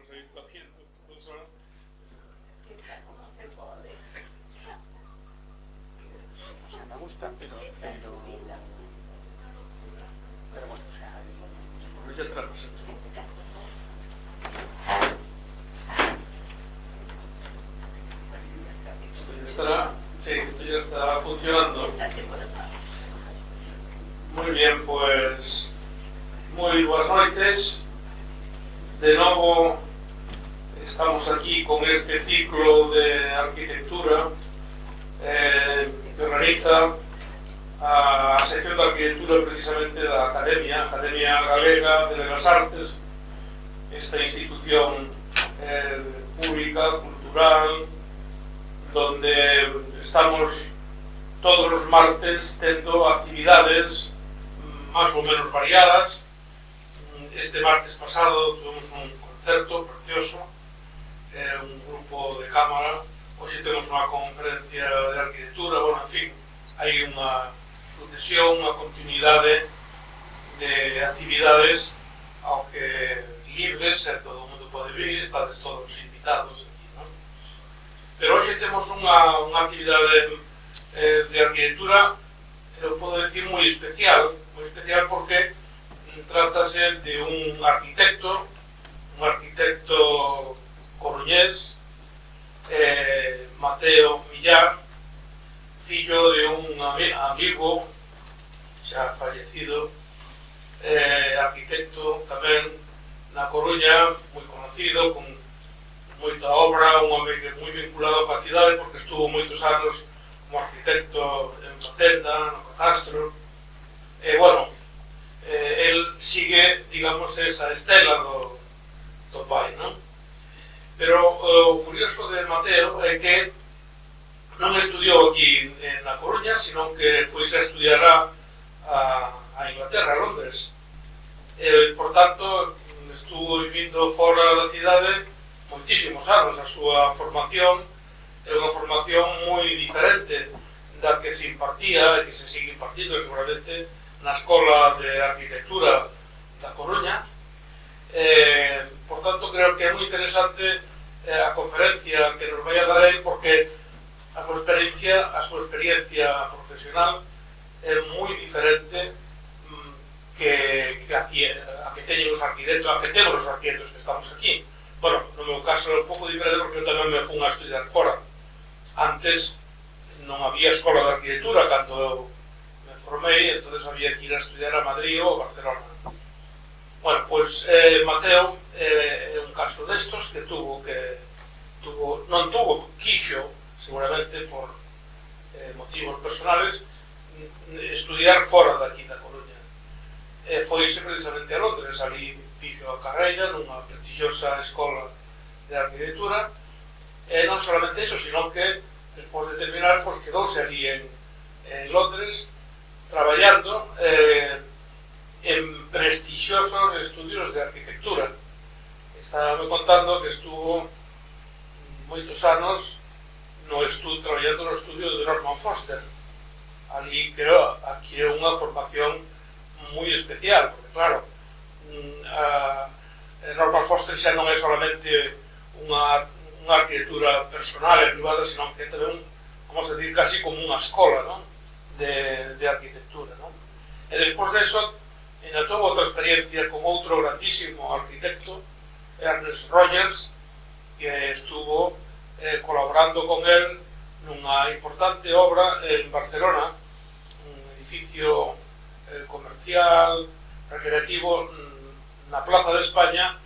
los ayuntamientos, profesora. O sea, me gusta, pero bueno, o sea, Ya entramos. Esto ya estará funcionando. Muy bien, pues moi boas noites. De novo estamos aquí con este ciclo de arquitectura que organiza a sección de arquitectura precisamente da Academia Galega de Belas Artes, esta institución pública, cultural, donde estamos todos os martes tendo actividades máis ou menos variadas. Este martes pasado tuvimos un concerto precioso, un grupo de cámara. Hoxe temos unha conferencia de arquitectura. Bueno, en fin, hai unha sucesión, unha continuidade de actividades ao que libres, e todo o mundo pode vir, estades todos invitados aquí, non? Pero hoxe temos unha actividade de arquitectura, eu podo decir moi especial porque trátase de un arquitecto coruñés, Mateo Millar, fillo de un amigo xa fallecido, arquitecto tamén na Coruña, moi conocido, con moita obra, un home moi vinculado coa cidade porque estuvo moitos anos como arquitecto en Facenda, no Catastro. Bueno, el sigue, digamos, esa estela do pai, non? Pero o curioso de Mateo é que non estudiou aquí na Coruña, sino que foi a estudiar a Inglaterra, a Londres. Por tanto, estuvo vivindo fora da cidade moitísimos anos. A súa formación é unha formación moi diferente da que se impartía e que se sigue impartindo seguramente na Escola de Arquitectura da Coruña. Por tanto, creo que é moi interesante a conferencia que nos vai a dar ele, porque a súa experiencia profesional é moi diferente a que teñen os arquitectos, a que temos os arquitectos que estamos aquí. Bueno, no meu caso é un pouco diferente porque eu tamén me fui a estudiar fora. Antes non había escola de arquitectura cando eu me formei, entonces había que ir a estudiar a Madrid ou a Barcelona. Bueno, pois Mateo é un caso destos que non tuvo, quixo, seguramente por motivos personales, estudiar fora daqui da Coruña. Foise precisamente a Londres, ali fixo a carreira nunha prestigiosa escola de arquitectura, e non solamente iso, sino que despois de terminar, pois quedouse ali en Londres traballando en prestigiosos estudios de arquitectura. Estábame contando que estuvo moitos anos traballando no estudio de Norman Foster. Ali, creo, adquiriu unha formación moi especial, porque, claro, Norman Foster xa non é solamente unha arquitectura personal e privada, sino que tamén, vamos a decir, casi como unha escola, non? De arquitectura, non? E despois deso, ainda tuvo outra experiencia con outro grandísimo arquitecto, Ernest Rogers, que estuvo colaborando con él nunha importante obra en Barcelona, un edificio comercial, recreativo, na Plaza de España,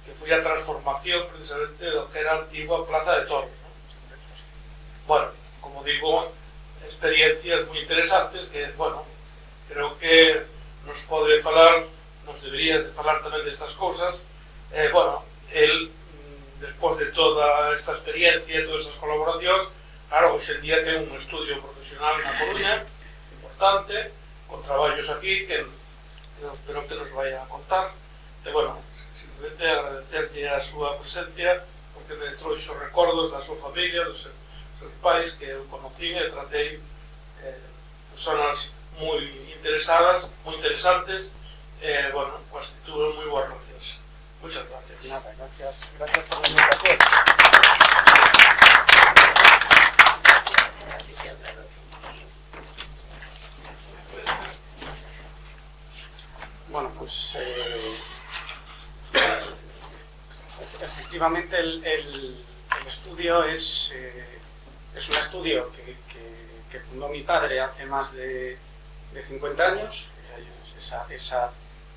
que foi a transformación precisamente do que era a antigua Plaza de Toros, ¿no? Bueno, como digo, experiencias moi interesantes que, bueno, creo que nos pode falar, nos deberías de falar tamén destas cousas. Bueno, el, despois de toda esta experiencia e todas estas colaboracións, claro, hoxe en día ten un estudio profesional na Coruña importante, con traballos aquí que espero que nos vai a contar. E, bueno, simplemente agradecerlle a súa presencia, porque me trouxo recordos da súa familia, dos seus pais, que eu conocín e tratei, personas moi interesadas, moi interesantes, bueno, pues tuve moi boas relacións. Muchas gracias. Nada, gracias. efectivamente el estudio es un estudio que fundó mi padre hace más de 50 años,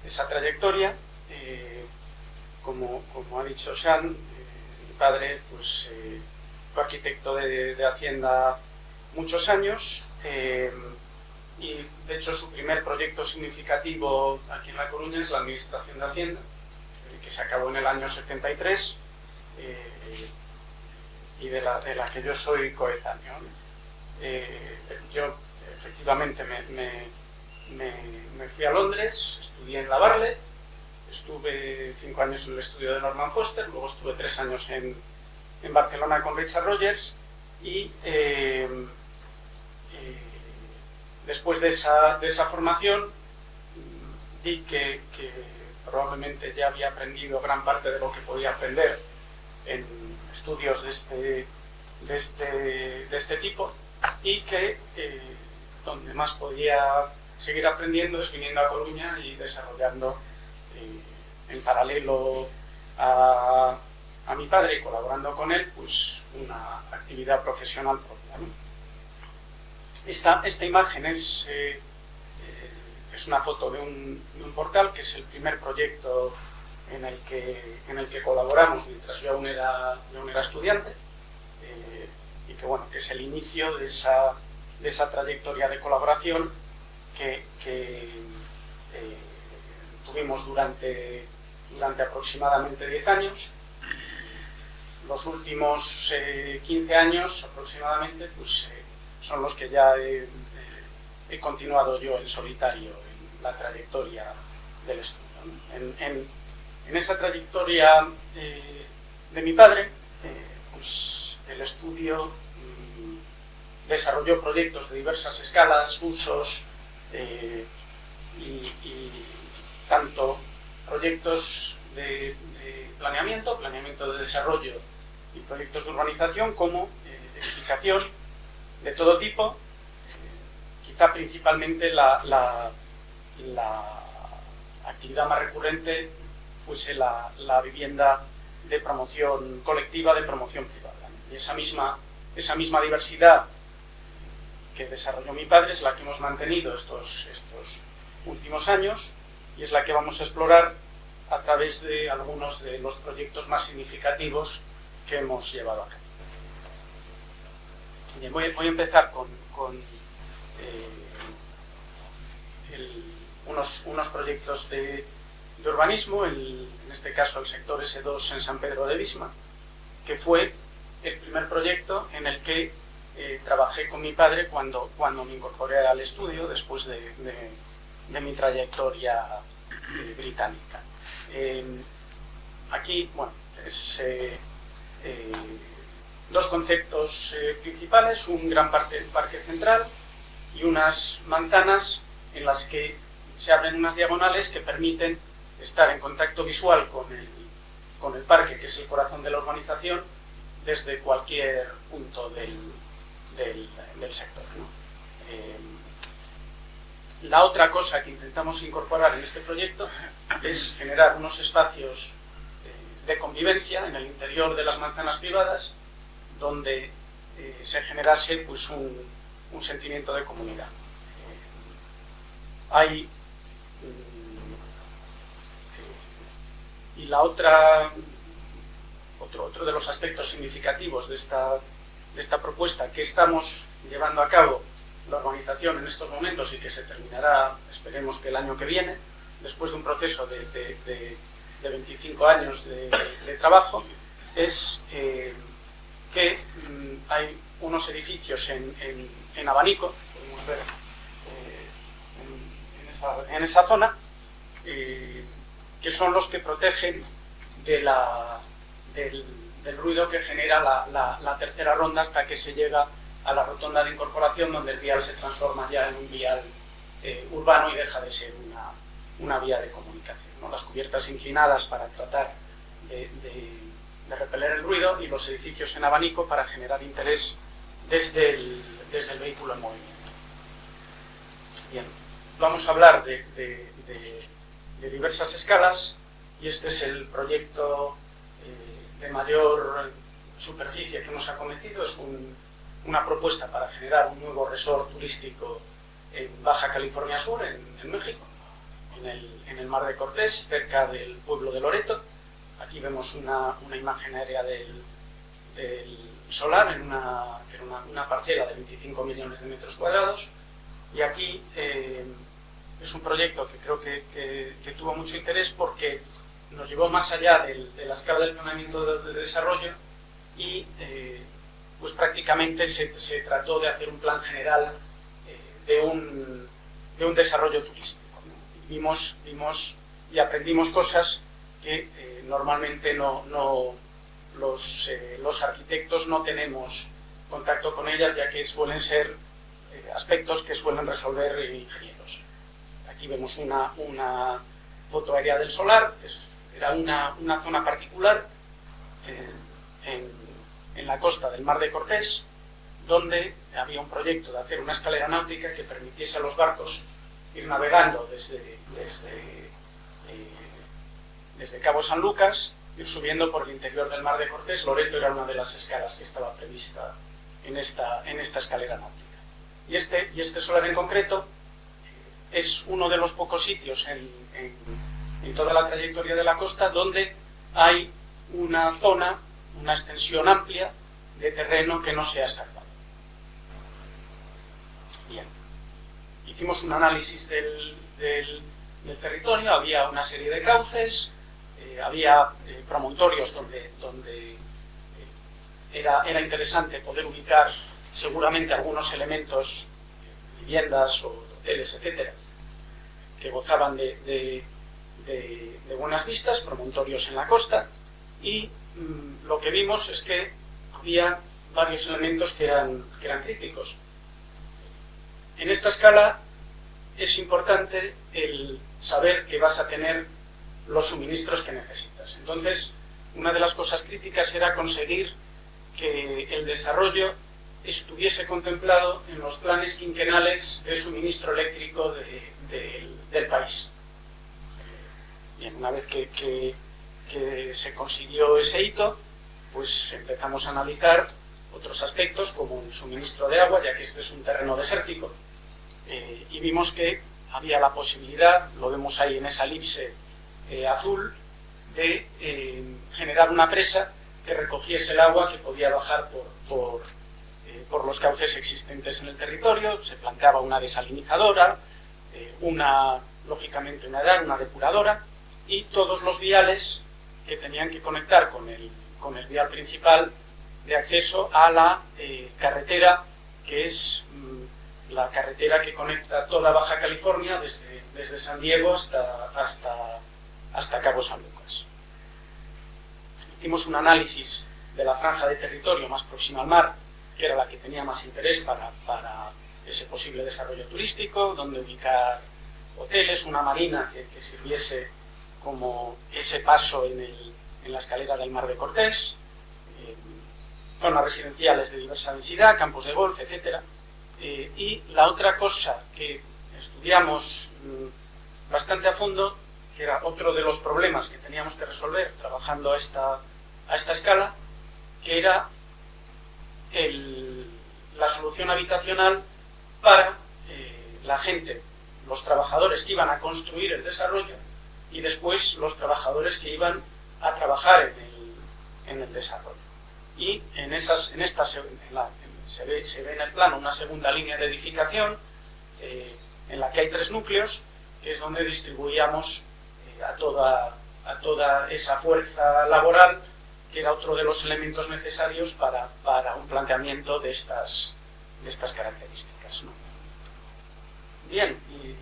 esa trayectoria. Como ha dicho Sean, mi padre pues, fue arquitecto de Hacienda muchos años, y de hecho su primer proyecto significativo aquí en La Coruña es la Administración de Hacienda, que se acabó en el año 73, y de la que yo soy coetáneo. Yo efectivamente me fui a Londres, estudié en la Barlet, estuve 5 años en el estudio de Norman Foster, luego estuve 3 años en Barcelona con Richard Rogers, y después de esa formación vi que probablemente ya había aprendido gran parte de lo que podía aprender en estudios de este tipo, y que donde más podía seguir aprendiendo es viniendo a Coruña y desarrollando en paralelo a mi padre y colaborando con él, pues una actividad profesional propia, ¿no? Esta imagen es una foto de un portal, que es el primer proyecto en el que colaboramos mientras yo aún era estudiante, y que bueno, que es el inicio de esa trayectoria de colaboración que tuvimos durante aproximadamente 10 años. Los últimos 15 años aproximadamente pues, son los que ya he continuado yo en solitario en la trayectoria del estudio, ¿no? En esa trayectoria de mi padre, pues el estudio desarrolló proyectos de diversas escalas, usos, y tanto proyectos de planeamiento de desarrollo y proyectos de urbanización, como de edificación de todo tipo. Quizá principalmente la actividad más recurrente fuese la vivienda de promoción colectiva, de promoción privada, ¿no? Y esa misma diversidad que desarrolló mi padre es la que hemos mantenido estos últimos años, y es la que vamos a explorar a través de algunos de los proyectos más significativos que hemos llevado a cabo. Bien, voy a empezar con unos proyectos de urbanismo, en este caso el sector S2 en San Pedro de Visma, que fue el primer proyecto en el que trabajé con mi padre cuando me incorporé al estudio después de mi trayectoria británica. Aquí, bueno, es dos conceptos principales: un gran parque central y unas manzanas en las que se abren unas diagonales que permiten estar en contacto visual con el parque, que es el corazón de la urbanización, desde cualquier punto del sector, ¿no? La otra cosa que intentamos incorporar en este proyecto es generar unos espacios de convivencia en el interior de las manzanas privadas, donde se generase pues, un sentimiento de comunidad. Y otro de los aspectos significativos de esta propuesta que estamos llevando a cabo la organización en estos momentos, y que se terminará, esperemos que el año que viene, después de un proceso de 25 años de trabajo, es que hay unos edificios en abanico, podemos ver en esa zona, que son los que protegen del ruido que genera la tercera ronda hasta que se llega a la rotonda de incorporación, donde el vial se transforma ya en un vial urbano y deja de ser una vía de comunicación, ¿no? Las cubiertas inclinadas para tratar de repeler el ruido, y los edificios en abanico para generar interés desde el vehículo en movimiento. Bien, vamos a hablar de diversas escalas, y este es el proyecto mayor superficie que hemos acometido es una propuesta para generar un nuevo resort turístico en Baja California Sur, en México, en el Mar de Cortés, cerca del pueblo de Loreto. Aquí vemos una imagen aérea del solar, que era una parcela de 25 millones de metros cuadrados. Y aquí es un proyecto que creo que tuvo mucho interés porque nos llevó más allá de la escala del planeamiento de desarrollo y pues prácticamente se trató de hacer un plan general de un desarrollo turístico, ¿no? Vimos y aprendimos cosas que normalmente los arquitectos no tenemos contacto con ellas, ya que suelen ser aspectos que suelen resolver ingenieros. Aquí vemos una foto aérea del solar. Era una zona particular en la costa del Mar de Cortés, donde había un proyecto de hacer una escalera náutica que permitiese a los barcos ir navegando desde Cabo San Lucas, ir subiendo por el interior del Mar de Cortés. Loreto era una de las escalas que estaba prevista en esta escalera náutica. Y este solar en concreto es uno de los pocos sitios en toda la trayectoria de la costa donde hay una zona, una extensión amplia de terreno que no se ha escarpado. Bien. Hicimos un análisis del territorio. Había una serie de cauces, había promontorios donde era interesante poder ubicar seguramente algunos elementos, viviendas o hoteles, etcétera, que gozaban de buenas vistas, promontorios en la costa, y lo que vimos es que había varios elementos que eran críticos. En esta escala es importante el saber que vas a tener los suministros que necesitas. Entonces, una de las cosas críticas era conseguir que el desarrollo estuviese contemplado en los planes quinquenales de suministro eléctrico del país. Bien, una vez que se consiguió ese hito, pues empezamos a analizar otros aspectos como el suministro de agua, ya que este es un terreno desértico, y vimos que había la posibilidad, lo vemos ahí en esa elipse azul, de generar una presa que recogiese el agua que podía bajar por los cauces existentes en el territorio. Se planteaba una desalinizadora, lógicamente una depuradora, y todos los viales que tenían que conectar con el vial principal de acceso a la carretera, que es la carretera que conecta toda Baja California desde San Diego hasta Cabo San Lucas. Hicimos un análisis de la franja de territorio más próxima al mar, que era la que tenía más interés para ese posible desarrollo turístico, donde ubicar hoteles, una marina que sirviese como ese paso en la escalera del Mar de Cortés, zonas residenciales de diversa densidad, campos de golf, etc. Y la otra cosa que estudiamos bastante a fondo, que era otro de los problemas que teníamos que resolver trabajando a esta escala, que era la solución habitacional para la gente, los trabajadores que iban a construir el desarrollo y después los trabajadores que iban a trabajar en el desarrollo. Y se ve en el plano una segunda línea de edificación en la que hay 3 núcleos, que es donde distribuíamos a toda esa fuerza laboral, que era otro de los elementos necesarios para un planteamiento de estas características, ¿no? Bien, y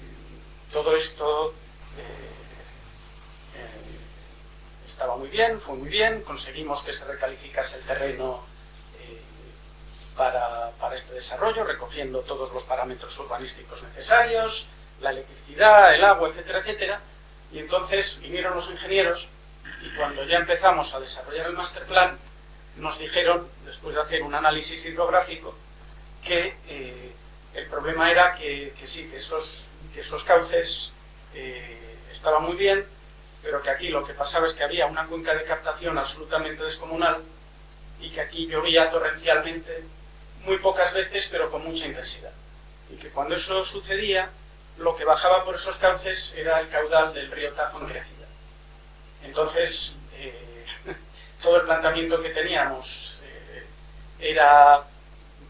todo esto estaba muy bien, fue muy bien. Conseguimos que se recalificase el terreno para este desarrollo, recogiendo todos los parámetros urbanísticos necesarios, la electricidad, el agua, etcétera, etcétera. Y entonces vinieron los ingenieros y cuando ya empezamos a desarrollar el master plan, nos dijeron, después de hacer un análisis hidrográfico, que el problema era que esos cauces estaban muy bien, pero que aquí lo que pasaba es que había una cuenca de captación absolutamente descomunal y que aquí llovía torrencialmente muy pocas veces, pero con mucha intensidad. Y que cuando eso sucedía, lo que bajaba por esos cauces era el caudal del río Tajo en crecida. Entonces, todo el planteamiento que teníamos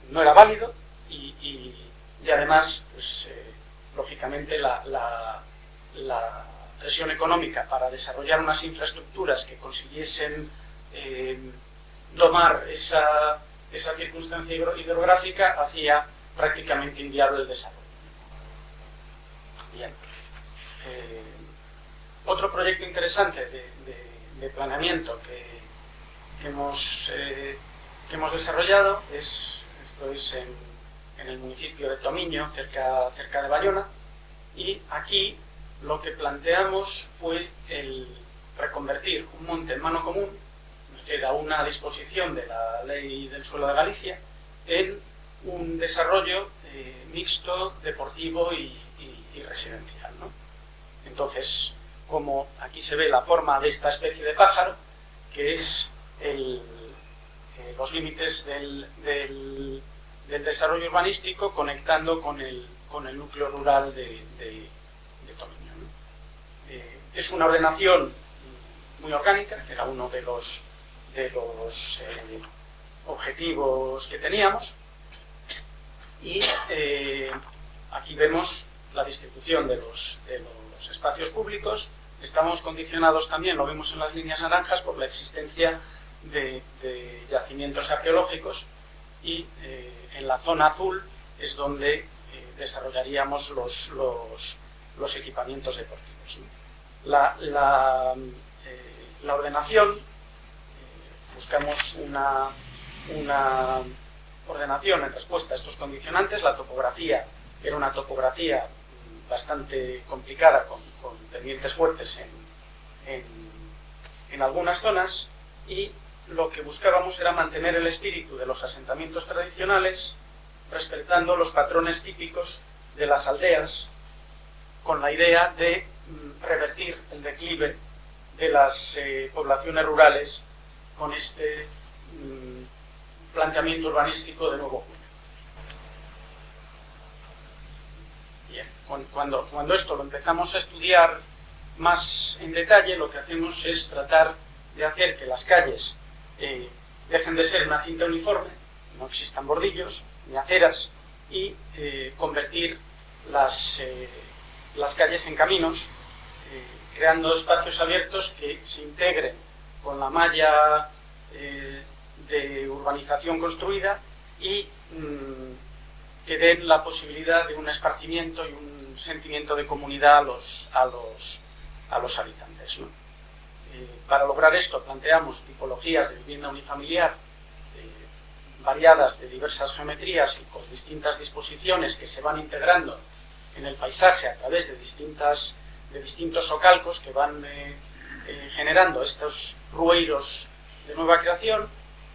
no era válido y además, pues, lógicamente, la presión económica para desarrollar unas infraestructuras que consiguiesen domar esa circunstancia hidrográfica hacía prácticamente inviable el desarrollo. Bien. Otro proyecto interesante de planeamiento que hemos desarrollado esto es en el municipio de Tomiño, cerca de Bayona, y aquí lo que planteamos fue el reconvertir un monte en mano común, que era una disposición de la Ley del Suelo de Galicia, en un desarrollo mixto, deportivo y residencial, ¿no? Entonces, como aquí se ve la forma de esta especie de pájaro, que es los límites del desarrollo urbanístico conectando con el núcleo rural de Tomiño, ¿no? Es una ordenación muy orgánica, que era uno de los objetivos que teníamos, y aquí vemos la distribución de los espacios públicos. Estamos condicionados también, lo vemos en las líneas naranjas, por la existencia de yacimientos arqueológicos, y en la zona azul es donde desarrollaríamos los equipamientos deportivos. La ordenación, buscamos una ordenación en respuesta a estos condicionantes. La topografía era una topografía bastante complicada, con pendientes fuertes en algunas zonas, y lo que buscábamos era mantener el espíritu de los asentamientos tradicionales, respetando los patrones típicos de las aldeas, con la idea de revertir el declive de las poblaciones rurales con este planteamiento urbanístico de Nuevo Cuño. Bien, cuando esto lo empezamos a estudiar más en detalle, lo que hacemos es tratar de hacer que las calles dejen de ser una cinta uniforme, no existan bordillos ni aceras, y convertir las calles en caminos, creando espacios abiertos que se integren con la malla de urbanización construida y que den la posibilidad de un esparcimiento y un sentimiento de comunidad a los habitantes, ¿no? Para lograr esto planteamos tipologías de vivienda unifamiliar variadas, de diversas geometrías y con distintas disposiciones, que se van integrando en el paisaje a través de distintos socalcos que van generando estos rueiros de nueva creación,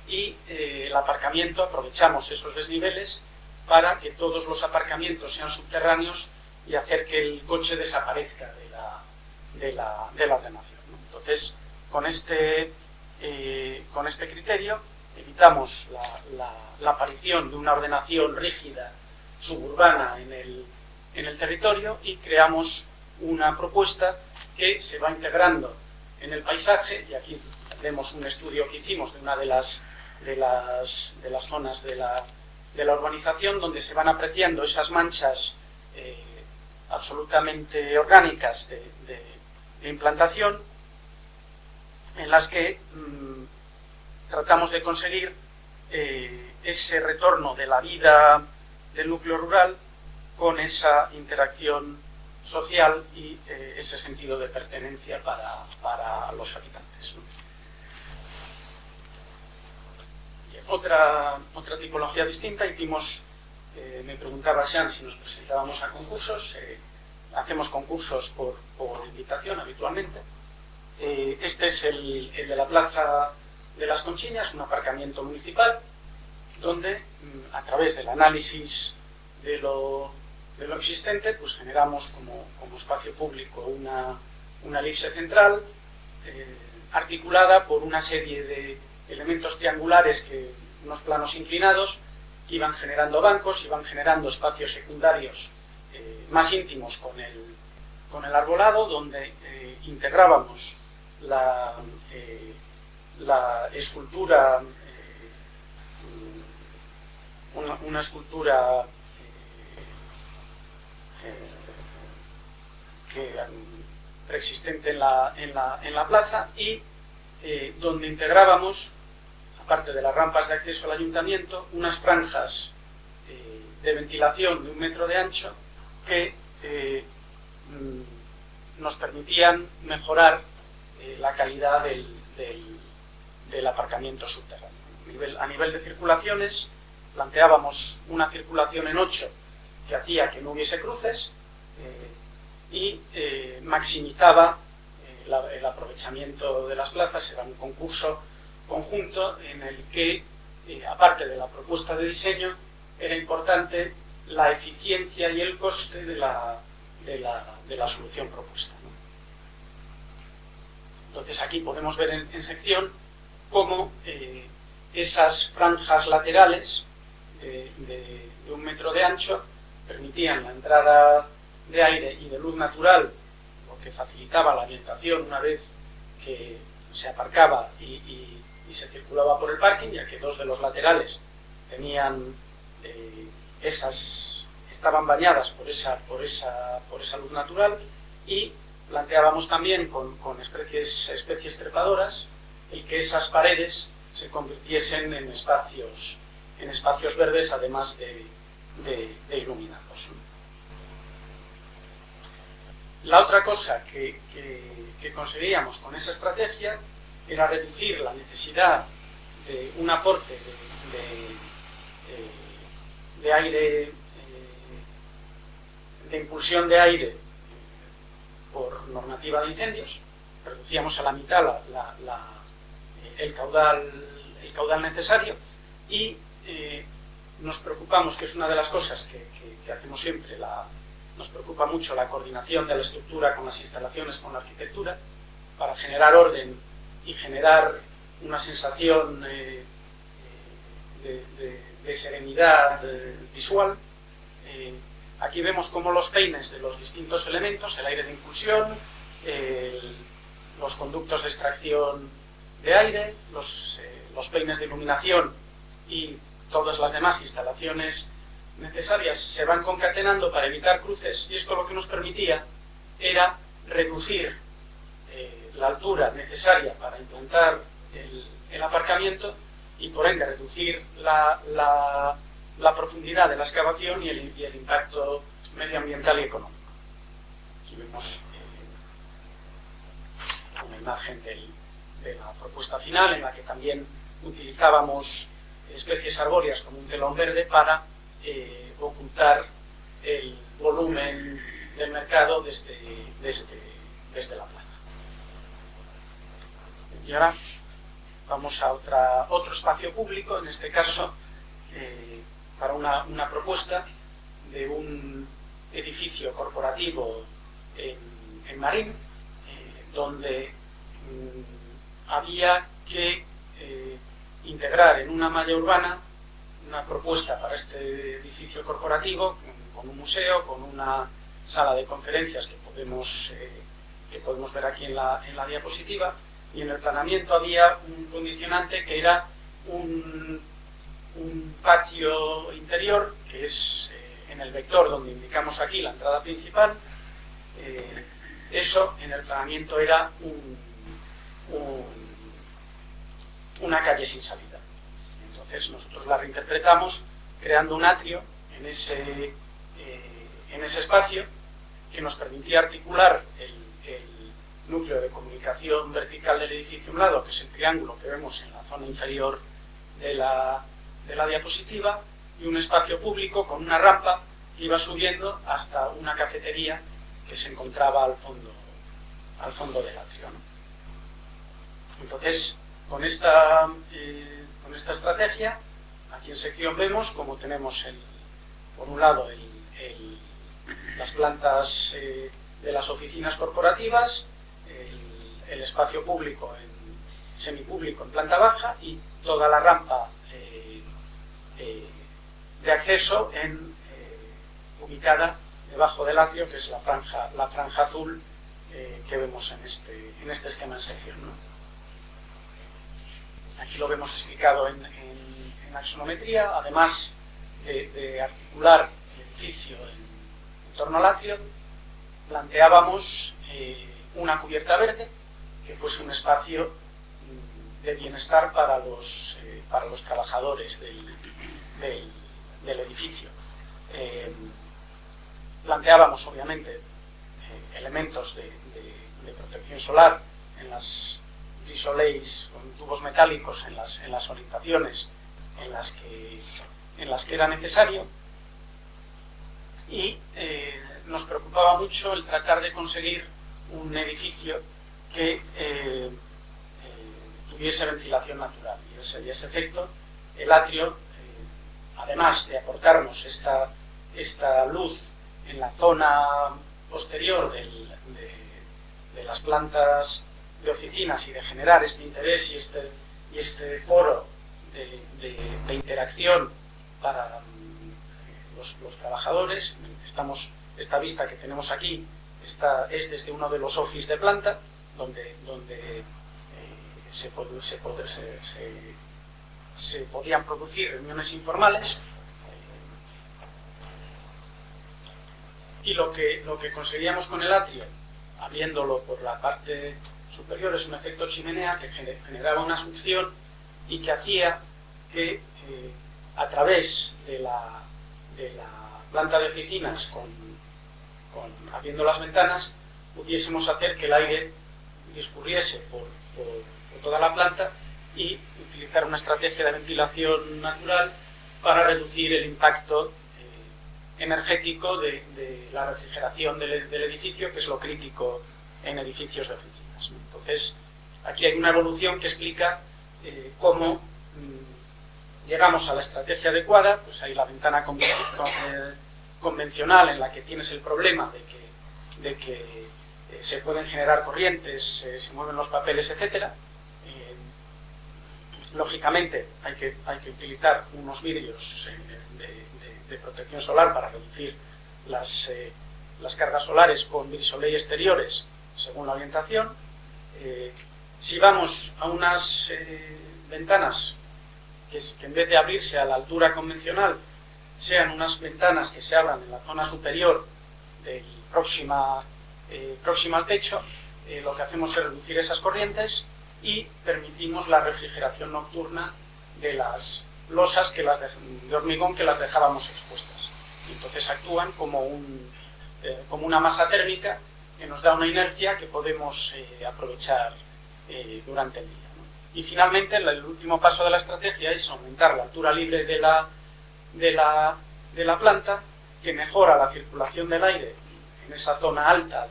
y el aparcamiento, aprovechamos esos desniveles para que todos los aparcamientos sean subterráneos y hacer que el coche desaparezca de la ordenación, ¿no? Entonces, con este criterio evitamos la aparición de una ordenación rígida suburbana en el territorio, y creamos una propuesta que se va integrando en el paisaje. Y aquí vemos un estudio que hicimos de una de las zonas de la urbanización, donde se van apreciando esas manchas absolutamente orgánicas de implantación, en las que tratamos de conseguir ese retorno de la vida del núcleo rural con esa interacción social y ese sentido de pertenencia para los habitantes, ¿no? Otra tipología distinta, hicimos, me preguntaba Sean si nos presentábamos a concursos. Hacemos concursos por invitación habitualmente. Este es el de la Plaza de las Conchiñas, un aparcamiento municipal, donde a través del análisis de lo existente, pues generamos como espacio público una elipse central, articulada por una serie de elementos triangulares, unos planos inclinados, que iban generando bancos, iban generando espacios secundarios más íntimos con el arbolado, donde integrábamos la escultura, una escultura preexistente en la plaza, y donde integrábamos, aparte de las rampas de acceso al ayuntamiento, unas franjas de ventilación de 1 metro de ancho que nos permitían mejorar la calidad del aparcamiento subterráneo. A nivel de circulaciones, planteábamos una circulación en 8 que hacía que no hubiese cruces y maximizaba el aprovechamiento de las plazas. Era un concurso conjunto en el que, aparte de la propuesta de diseño, era importante la eficiencia y el coste de la solución propuesta, ¿no? Entonces aquí podemos ver en sección cómo esas franjas laterales de 1 metro de ancho permitían la entrada de aire y de luz natural, lo que facilitaba la orientación una vez que se aparcaba y se circulaba por el parking, ya que 2 de los laterales tenían estaban bañadas por esa luz natural, y planteábamos también con especies trepadoras el que esas paredes se convirtiesen en espacios verdes, además de iluminados. La otra cosa que conseguíamos con esa estrategia era reducir la necesidad de un aporte de aire, de impulsión de aire por normativa de incendios. Reducíamos a la mitad el caudal necesario, y nos preocupamos, que es una de las cosas que hacemos siempre, nos preocupa mucho la coordinación de la estructura con las instalaciones, con la arquitectura, para generar orden y generar una sensación de serenidad visual. Aquí vemos cómo los peines de los distintos elementos, el aire de impulsión, los conductos de extracción de aire, los peines de iluminación y todas las demás instalaciones necesarias se van concatenando para evitar cruces, y esto lo que nos permitía era reducir la altura necesaria para implantar el aparcamiento, y por ende reducir la profundidad de la excavación y el impacto medioambiental y económico. Aquí vemos una imagen de la propuesta final, en la que también utilizábamos especies arbóreas como un telón verde para ocultar el volumen del mercado desde la plaza. Y ahora vamos a otro espacio público, en este caso para una propuesta de un edificio corporativo en Marín, donde había que integrar en una malla urbana una propuesta para este edificio corporativo, con un museo, con una sala de conferencias que podemos ver aquí en la diapositiva, y en el planeamiento había un condicionante que era un patio interior, que es en el vector donde indicamos aquí la entrada principal. Eso en el planeamiento era una calle sin salida. Entonces nosotros la reinterpretamos creando un atrio en ese espacio, que nos permitía articular el núcleo de comunicación vertical del edificio a un lado, que es el triángulo que vemos en la zona inferior de la diapositiva, y un espacio público con una rampa que iba subiendo hasta una cafetería que se encontraba al fondo del atrio, ¿no? Entonces, con esta estrategia, aquí en sección vemos cómo tenemos por un lado las plantas de las oficinas corporativas, el espacio público semipúblico en planta baja y toda la rampa de acceso ubicada debajo del atrio, que es la franja azul que vemos en este esquema en sección, ¿no? Aquí lo vemos explicado en axonometría. Además de articular el edificio en torno al atrio, planteábamos una cubierta verde que fuese un espacio de bienestar para los trabajadores del edificio. Planteábamos, obviamente, elementos de protección solar en las grisoleis con tubos metálicos en las orientaciones en las que era necesario, y nos preocupaba mucho el tratar de conseguir un edificio que tuviese ventilación natural, y ese efecto, el atrio, además de aportarnos esta luz en la zona posterior de las plantas de oficinas y de generar este interés y este foro de interacción para los trabajadores. Esta vista que tenemos aquí es desde uno de los office de planta, donde se podían producir reuniones informales, y lo que conseguíamos con el atrio, abriéndolo por la parte superior, es un efecto chimenea que generaba una succión y que hacía que a través de la planta de oficinas, abriendo las ventanas, pudiésemos hacer que el aire discurriese por toda la planta y utilizar una estrategia de ventilación natural para reducir el impacto energético de la refrigeración del edificio, que es lo crítico en edificios de oficinas, ¿no? Entonces, aquí hay una evolución que explica cómo llegamos a la estrategia adecuada. Pues hay la ventana convencional, en la que tienes el problema de que se pueden generar corrientes, se mueven los papeles, etc. Lógicamente hay que utilizar unos vidrios de protección solar para reducir las cargas solares con grisolei exteriores según la orientación. Si vamos a unas ventanas que en vez de abrirse a la altura convencional, sean unas ventanas que se abran en la zona superior próxima al techo, lo que hacemos es reducir esas corrientes y permitimos la refrigeración nocturna de las losas de hormigón que las dejábamos expuestas. Y entonces actúan como una masa térmica que nos da una inercia que podemos aprovechar durante el día, ¿no? Y finalmente, el último paso de la estrategia es aumentar la altura libre de la planta, que mejora la circulación del aire en esa zona alta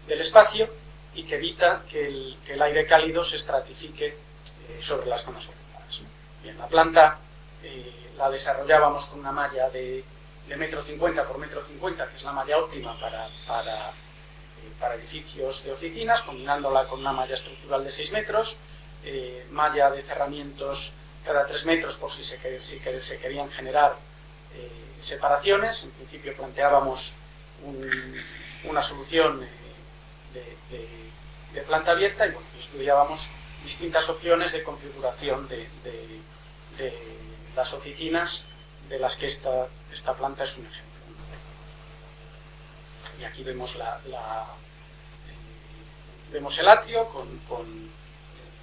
del espacio y que evita que el aire cálido se estratifique sobre las zonas ocupadas, ¿no? Bien, la planta la desarrollábamos con una malla de 1,50 m por 1,50 m, que es la malla óptima para edificios de oficinas, combinándola con una malla estructural de 6 metros, malla de cerramientos cada 3 metros por si se querían generar separaciones. En principio planteábamos una solución de planta abierta, y bueno, estudiábamos distintas opciones de configuración de las oficinas, de las que esta planta es un ejemplo. Y aquí vemos vemos el atrio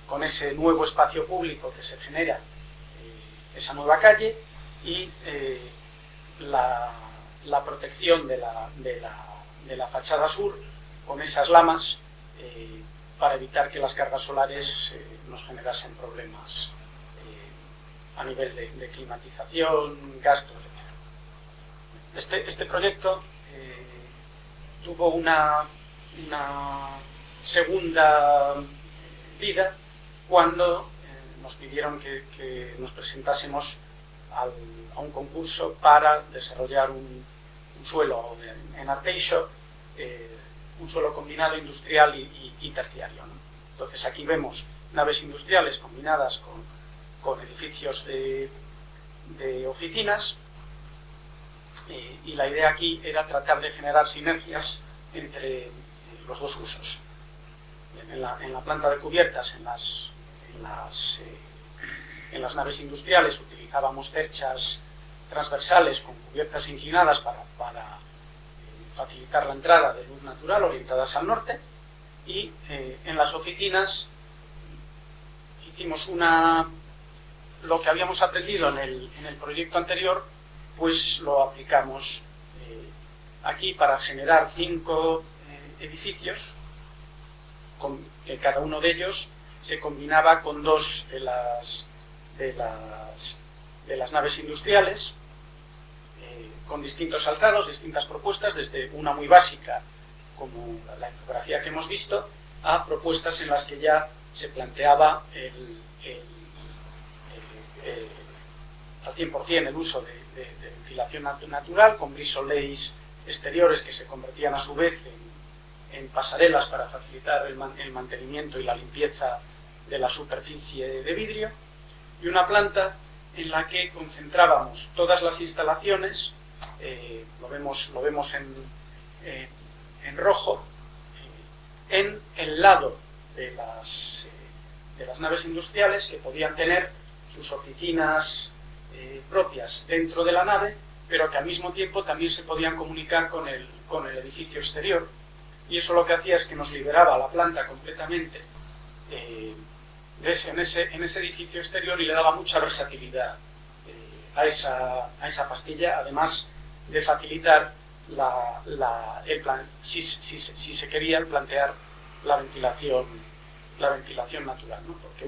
con ese nuevo espacio público que se genera, esa nueva calle, y la protección de la fachada sur con esas lamas para evitar que las cargas solares nos generasen problemas a nivel de climatización, gasto, etc. Este proyecto tuvo una segunda vida cuando nos pidieron que nos presentásemos a un concurso para desarrollar un suelo en Arteixo, un suelo combinado industrial y terciario, ¿no? Entonces aquí vemos naves industriales combinadas con edificios de oficinas, y la idea aquí era tratar de generar sinergias entre los dos usos. En la planta de cubiertas, en las naves industriales, utilizábamos cerchas transversales con cubiertas inclinadas para facilitar la entrada de luz natural orientadas al norte, y en las oficinas hicimos lo que habíamos aprendido en el proyecto anterior, pues lo aplicamos aquí para generar 5 edificios, que cada uno de ellos se combinaba con 2 de las naves industriales, con distintos alzados, distintas propuestas, desde una muy básica, como la infografía que hemos visto, a propuestas en las que ya se planteaba al 100% el uso de ventilación natural, con brisolets exteriores que se convertían a su vez en pasarelas para facilitar el mantenimiento y la limpieza de la superficie de vidrio, y una planta en la que concentrábamos todas las instalaciones, lo vemos en rojo, en el lado de las naves industriales, que podían tener sus oficinas propias dentro de la nave, pero que al mismo tiempo también se podían comunicar con el edificio exterior, y eso lo que hacía es que nos liberaba la planta completamente en ese edificio exterior, y le daba mucha versatilidad a esa pastilla, además de facilitar si se quería plantear la ventilación natural, ¿no? Porque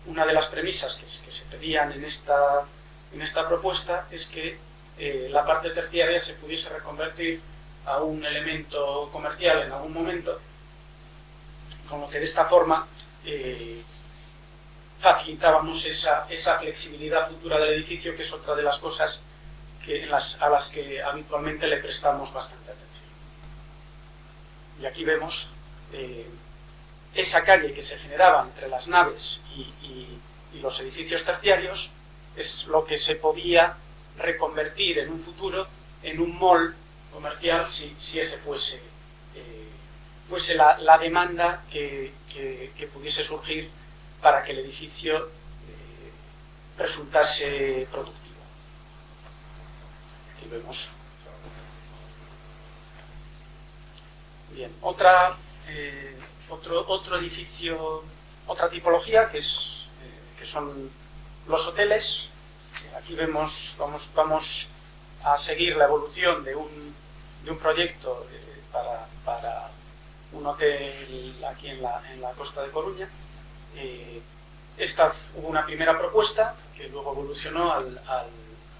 una de las premisas que se pedían en esta propuesta es que la parte terciaria se pudiese reconvertir a un elemento comercial en algún momento, con lo que de esta forma facilitábamos esa flexibilidad futura del edificio, que es otra de las cosas a las que habitualmente le prestamos bastante atención. Y aquí vemos esa calle que se generaba entre las naves y los edificios terciarios, es lo que se podía reconvertir en un futuro en un mall comercial si ese fuese la demanda que pudiese surgir para que el edificio resultase productivo. Aquí vemos. Bien, otro edificio, otra tipología que son los hoteles. Aquí vamos a seguir la evolución de un proyecto para un hotel aquí en la costa de Coruña. Hubo una primera propuesta que luego evolucionó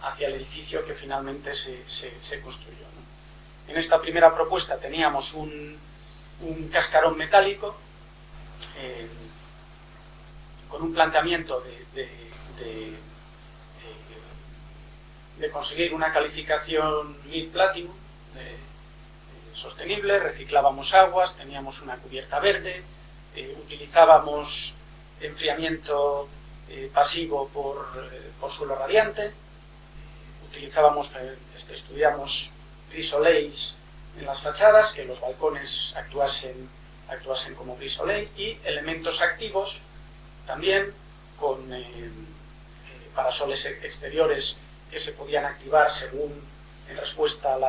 hacia el edificio que finalmente se construyó, ¿no? En esta primera propuesta teníamos un cascarón metálico con un planteamiento de conseguir una calificación LEED Platinum sostenible. Reciclábamos aguas, teníamos una cubierta verde, utilizábamos enfriamiento pasivo por suelo radiante, estudiamos brisolets en las fachadas, que los balcones actuasen como brisolet, y elementos activos también con parasoles exteriores que se podían activar en respuesta a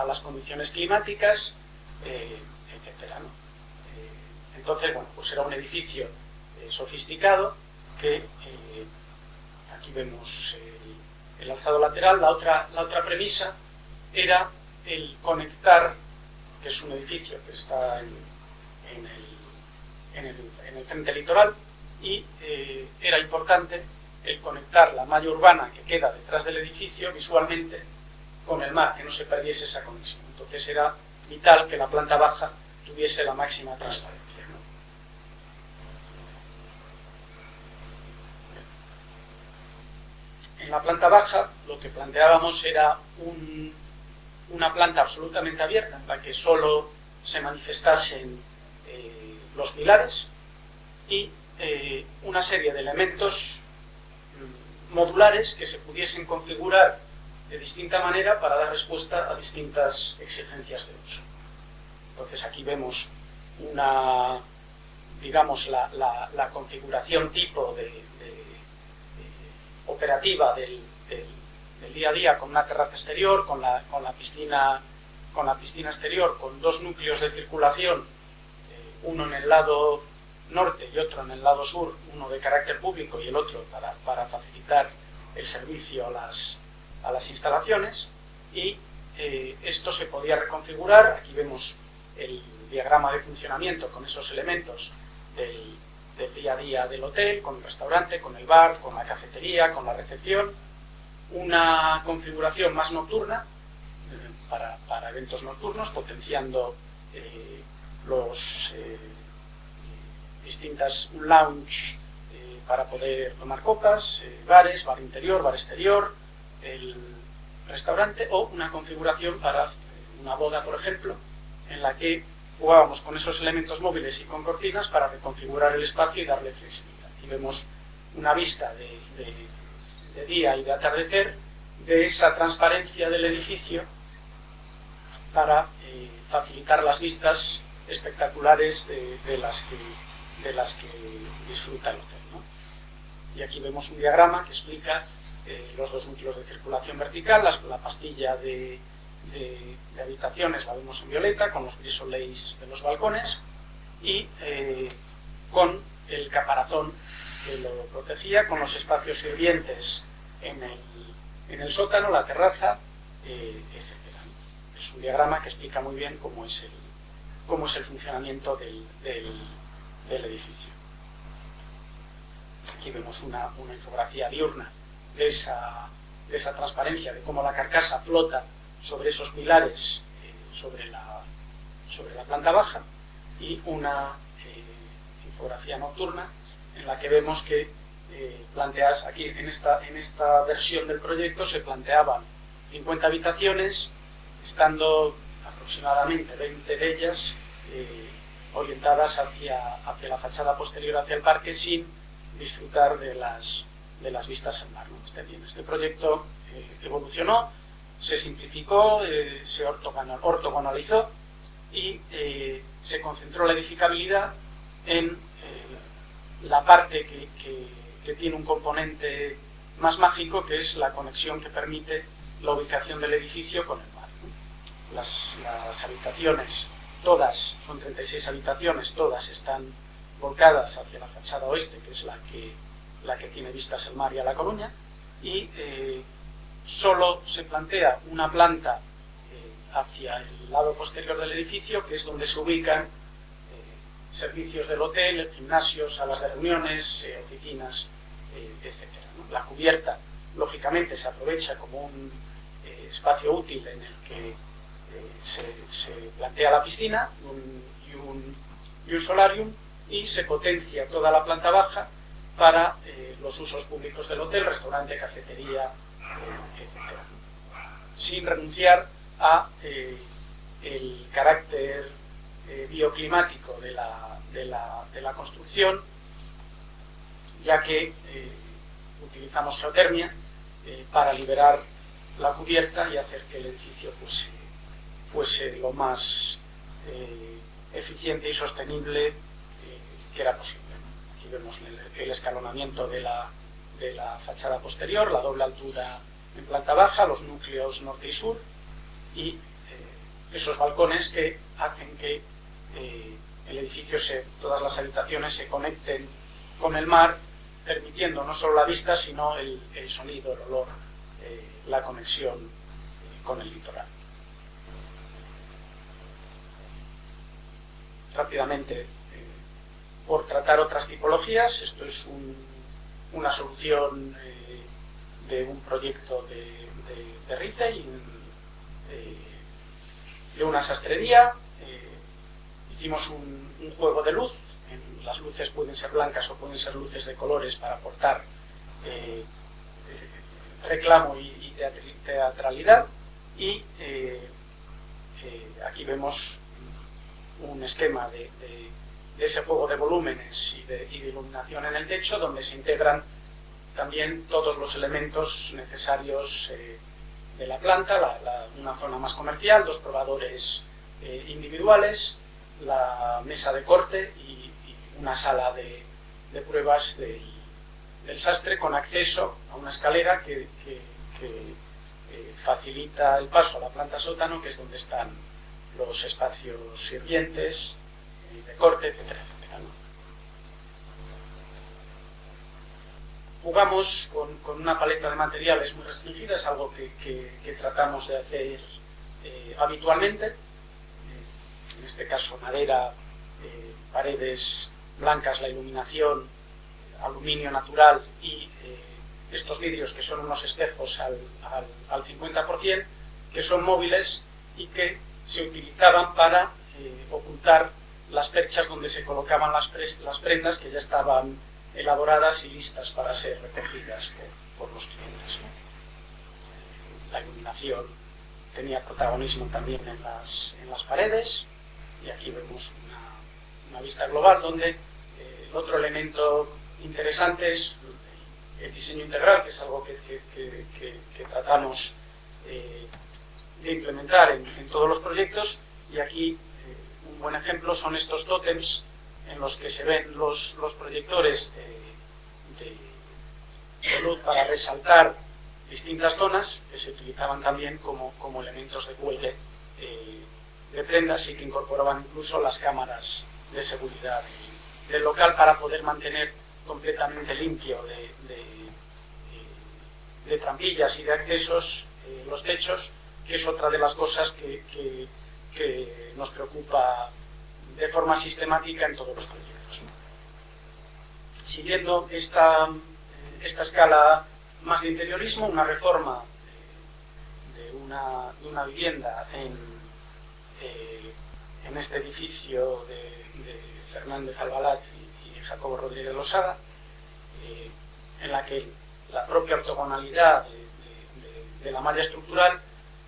las condiciones climáticas, etcétera, ¿no? Entonces, bueno, pues era un edificio sofisticado que aquí vemos el alzado lateral. La otra premisa era el conectar, que es un edificio que está en el frente litoral, y era importante el conectar la malla urbana que queda detrás del edificio visualmente con el mar, que no se perdiese esa conexión. Entonces era vital que la planta baja tuviese la máxima transparencia, ¿no? En la planta baja lo que planteábamos era una planta absolutamente abierta, en la que solo se manifestasen los pilares, y una serie de elementos modulares que se pudiesen configurar de distinta manera para dar respuesta a distintas exigencias de uso. Entonces aquí vemos digamos, la configuración tipo operativa del día a día, con una terraza exterior, con la piscina exterior, con dos núcleos de circulación, uno en el lado norte y otro en el lado sur, uno de carácter público y el otro para facilitar el servicio a las instalaciones, y esto se podía reconfigurar. Aquí vemos el diagrama de funcionamiento con esos elementos del día a día del hotel, con el restaurante, con el bar, con la cafetería, con la recepción, una configuración más nocturna para eventos nocturnos, potenciando los distintas lounge para poder tomar copas, bares, bar interior, bar exterior, el restaurante, o una configuración para una boda, por ejemplo, en la que jugábamos con esos elementos móviles y con cortinas para reconfigurar el espacio y darle flexibilidad. Aquí vemos una vista de día y de atardecer de esa transparencia del edificio para facilitar las vistas espectaculares de las que disfruta el hotel, ¿no? Y aquí vemos un diagrama que explica los dos núcleos de circulación vertical, la pastilla de habitaciones la vemos en violeta, con los gris soleils de los balcones, y con el caparazón que lo protegía, con los espacios sirvientes en el sótano, la terraza, etc. Es un diagrama que explica muy bien cómo es el funcionamiento del edificio. Aquí vemos una infografía diurna de esa transparencia, de cómo la carcasa flota sobre esos pilares, sobre la planta baja, y una infografía nocturna en la que vemos que aquí en esta versión del proyecto se planteaban 50 habitaciones, estando aproximadamente 20 de ellas orientadas hacia la fachada posterior, hacia el parque, sin disfrutar de las vistas al mar, ¿no? Este proyecto evolucionó, se simplificó, se ortogonalizó y se concentró la edificabilidad en la parte que tiene un componente más mágico, que es la conexión que permite la ubicación del edificio con el mar, ¿no? Las habitaciones, todas, son 36 habitaciones, todas están volcadas hacia la fachada oeste, que es la que tiene vistas al mar y a La Coruña, y solo se plantea una planta hacia el lado posterior del edificio, que es donde se ubican servicios del hotel, gimnasios, salas de reuniones, oficinas, etc., ¿no? La cubierta, lógicamente, se aprovecha como un espacio útil en el que se plantea la piscina y un solarium, y se potencia toda la planta baja para los usos públicos del hotel, restaurante, cafetería, etc., sin renunciar a el carácter bioclimático de la construcción, ya que utilizamos geotermia para liberar la cubierta y hacer que el edificio fuese lo más eficiente y sostenible que era posible. Aquí vemos el escalonamiento de la fachada posterior, la doble altura en planta baja, los núcleos norte y sur, y esos balcones que hacen que el edificio, todas las habitaciones se conecten con el mar, permitiendo no solo la vista, sino el sonido, el olor, la conexión con el litoral. Rápidamente, por tratar otras tipologías, esto es una solución de un proyecto de retail, de una sastrería. Hicimos un juego de luz. Las luces pueden ser blancas o pueden ser luces de colores para aportar reclamo y teatralidad. Y aquí vemos un esquema ese juego de volúmenes y de iluminación en el techo, donde se integran también todos los elementos necesarios de la planta, una zona más comercial, 2 probadores individuales, la mesa de corte y una sala de pruebas del sastre, con acceso a una escalera que facilita el paso a la planta sótano, que es donde están los espacios sirvientes, de corte, etcétera, etcétera, ¿no? Jugamos con una paleta de materiales muy restringida, es algo que tratamos de hacer habitualmente. En este caso madera, paredes blancas, la iluminación, aluminio natural y estos vidrios que son unos espejos al 50%, que son móviles y que se utilizaban para ocultar las perchas donde se colocaban las prendas que ya estaban elaboradas y listas para ser recogidas por los clientes, ¿no? La iluminación tenía protagonismo también en las paredes, y aquí vemos una vista global donde el otro elemento interesante es el diseño integral, que es algo que tratamos de implementar en todos los proyectos, y aquí un buen ejemplo son estos tótems en los que se ven los proyectores de luz para resaltar distintas zonas, que se utilizaban también como elementos de cuelgue de prendas, y que incorporaban incluso las cámaras de seguridad del local para poder mantener completamente limpio de trampillas y de accesos los techos, que es otra de las cosas que nos preocupa de forma sistemática en todos los proyectos, ¿no? Siguiendo esta escala más de interiorismo, una reforma de una vivienda en este edificio de Fernández Albalat y Jacobo Rodríguez Losada, en la que la propia ortogonalidad de la malla estructural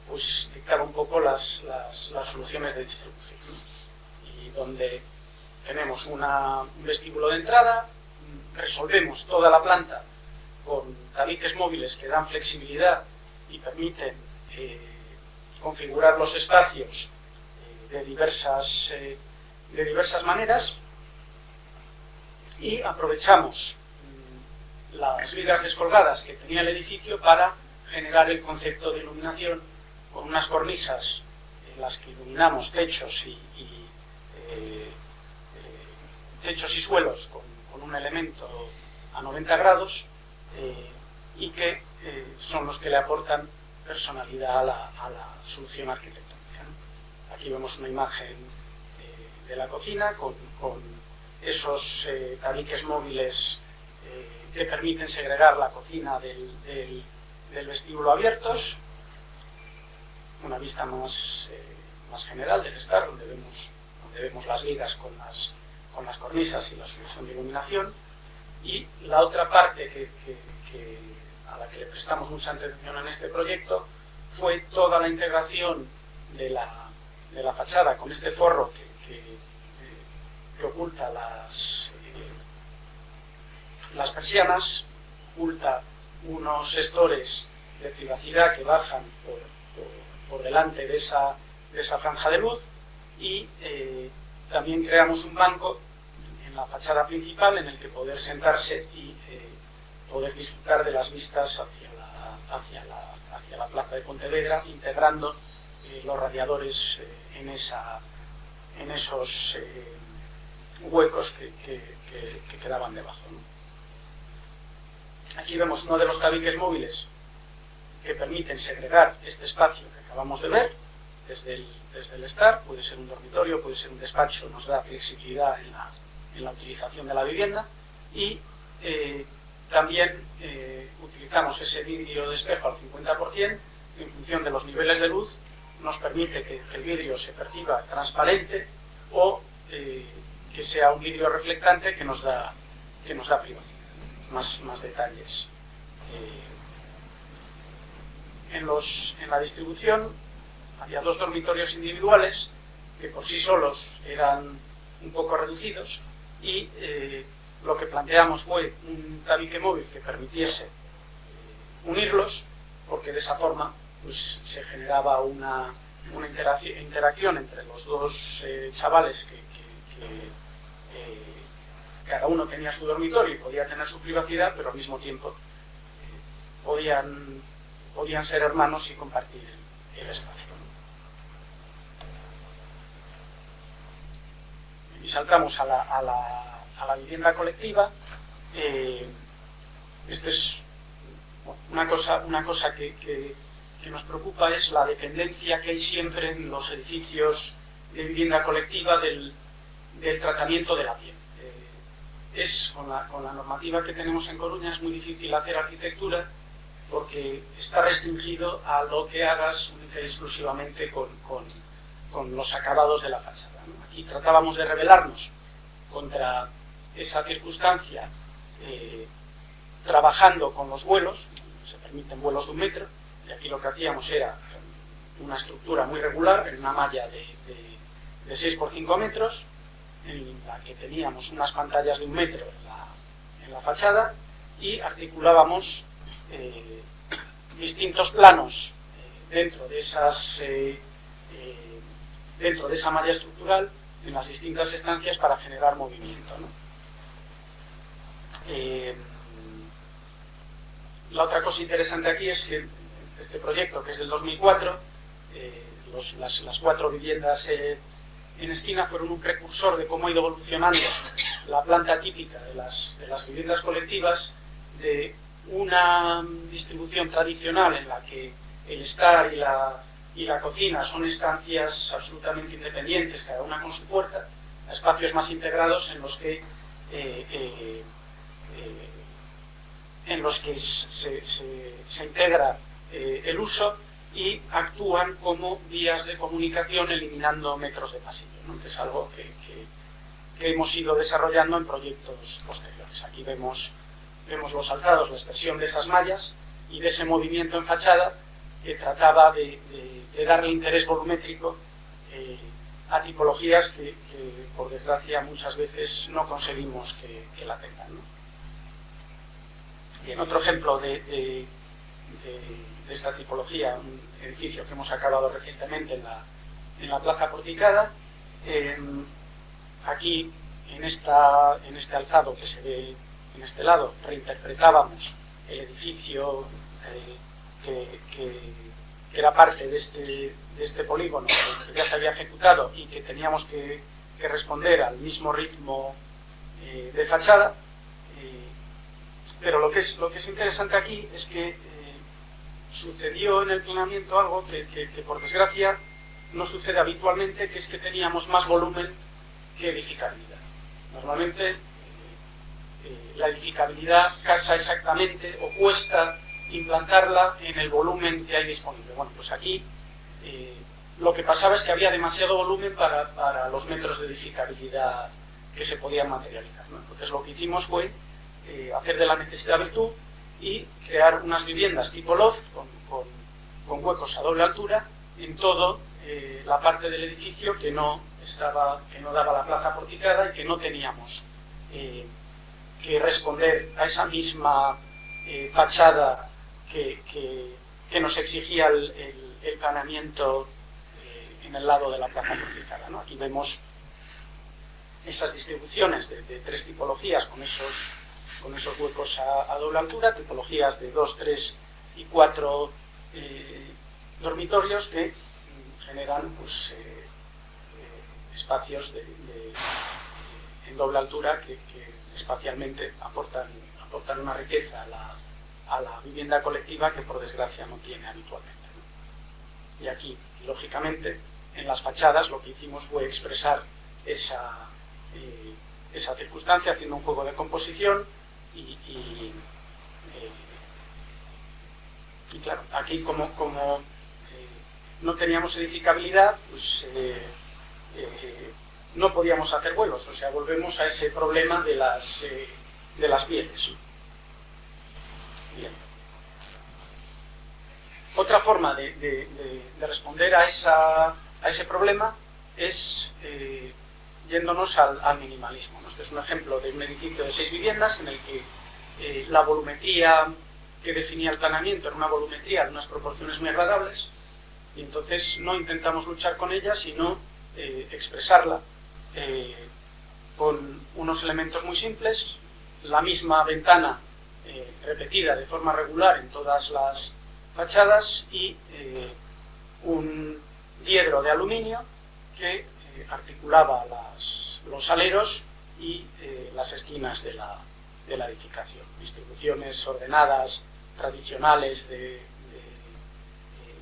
pues dictaba un poco las soluciones de distribución, ¿no? Y donde tenemos un vestíbulo de entrada, resolvemos toda la planta con tabiques móviles que dan flexibilidad y permiten configurar los espacios de diversas maneras, y aprovechamos las vigas descolgadas que tenía el edificio para generar el concepto de iluminación con unas cornisas en las que iluminamos techos y suelos con un elemento a 90 grados y que son los que le aportan personalidad a la solución arquitectónica, ¿no? Aquí vemos una imagen de la cocina con esos tabiques móviles que permiten segregar la cocina del vestíbulo abiertos, una vista más general del estar, donde vemos las vigas con las cornisas y la solución de iluminación. Y la otra parte a la que le prestamos mucha atención en este proyecto fue toda la integración de la fachada con este forro que oculta las persianas, oculta unos estores de privacidad que bajan por delante de esa franja de luz, y también creamos un banco en la fachada principal en el que poder sentarse y poder disfrutar de las vistas hacia la plaza de Pontevedra, integrando los radiadores en esos huecos que quedaban debajo, ¿no? Aquí vemos uno de los tabiques móviles que permiten segregar este espacio que acabamos de ver desde el estar. Puede ser un dormitorio, puede ser un despacho, nos da flexibilidad en la utilización de la vivienda. Y también utilizamos ese vidrio de espejo al 50%, que en función de los niveles de luz nos permite que el vidrio se perciba transparente o que sea un vidrio reflectante que nos da privacidad, más detalles. En la distribución había 2 dormitorios individuales que por sí solos eran un poco reducidos, y lo que planteamos fue un tabique móvil que permitiese unirlos, porque de esa forma pues, se generaba una interacción entre los dos chavales que cada uno tenía su dormitorio y podía tener su privacidad, pero al mismo tiempo podían ser hermanos y compartir el espacio, ¿no? Y saltamos a la vivienda colectiva. Esto es una cosa que nos preocupa, es la dependencia que hay siempre en los edificios de vivienda colectiva del tratamiento de la piel. Con la normativa que tenemos en Coruña es muy difícil hacer arquitectura porque está restringido a lo que hagas única y exclusivamente con los acabados de la fachada, ¿no? Aquí tratábamos de rebelarnos contra esa circunstancia trabajando con los vuelos. Se permiten vuelos de 1 metro, y aquí lo que hacíamos era una estructura muy regular en una malla de 6 por 5 metros, en la que teníamos unas pantallas de 1 metro en la fachada, y articulábamos distintos planos dentro de esa malla estructural en las distintas estancias para generar movimiento, ¿no? La otra cosa interesante aquí es que este proyecto, que es del 2004, las 4 viviendas en esquina fueron un precursor de cómo ha ido evolucionando la planta típica de las viviendas colectivas, de una distribución tradicional en la que el estar y la cocina son estancias absolutamente independientes, cada una con su puerta, a espacios más integrados en los que se integra el uso y actúan como vías de comunicación eliminando metros de pasillo, ¿no? Que es algo que hemos ido desarrollando en proyectos posteriores. Aquí vemos los alzados, la expresión de esas mallas y de ese movimiento en fachada que trataba de darle interés volumétrico a tipologías que por desgracia muchas veces no conseguimos que la tengan, ¿no? Bien, otro ejemplo de esta tipología, un edificio que hemos acabado recientemente en la Plaza Porticada. Aquí, en este alzado que se ve en este lado, reinterpretábamos el edificio que era parte de este polígono que ya se había ejecutado y que teníamos que responder al mismo ritmo de fachada. Pero lo que es interesante aquí es que sucedió en el planeamiento algo que por desgracia no sucede habitualmente, que es que teníamos más volumen que edificabilidad. Normalmente la edificabilidad casa exactamente o cuesta implantarla en el volumen que hay disponible. Bueno, pues aquí lo que pasaba es que había demasiado volumen para los metros de edificabilidad que se podían materializar, ¿no? Entonces lo que hicimos fue hacer de la necesidad virtud y crear unas viviendas tipo loft con huecos a doble altura en todo la parte del edificio que no daba la plaza porticada y que no teníamos que responder a esa misma fachada que nos exigía el planeamiento en el lado de la plaza porticada, ¿no? Aquí vemos esas distribuciones de 3 tipologías con esos huecos a doble altura, tipologías de 2, 3 y 4 dormitorios que generan pues, espacios en doble altura que espacialmente aportan una riqueza a la vivienda colectiva que por desgracia no tiene habitualmente, ¿no? Y aquí, lógicamente, en las fachadas lo que hicimos fue expresar esa circunstancia haciendo un juego de composición y claro, aquí como no teníamos edificabilidad, pues no podíamos hacer vuelos, o sea, volvemos a ese problema de las pieles. Bien. Otra forma de responder a ese problema es yéndonos al minimalismo, ¿no? Este es un ejemplo de un edificio de 6 viviendas en el que la volumetría que definía el planeamiento era una volumetría de unas proporciones muy agradables, y entonces no intentamos luchar con ella, sino expresarla con unos elementos muy simples, la misma ventana repetida de forma regular en todas las fachadas y un diedro de aluminio que articulaba los aleros y las esquinas de la edificación. Distribuciones ordenadas, tradicionales de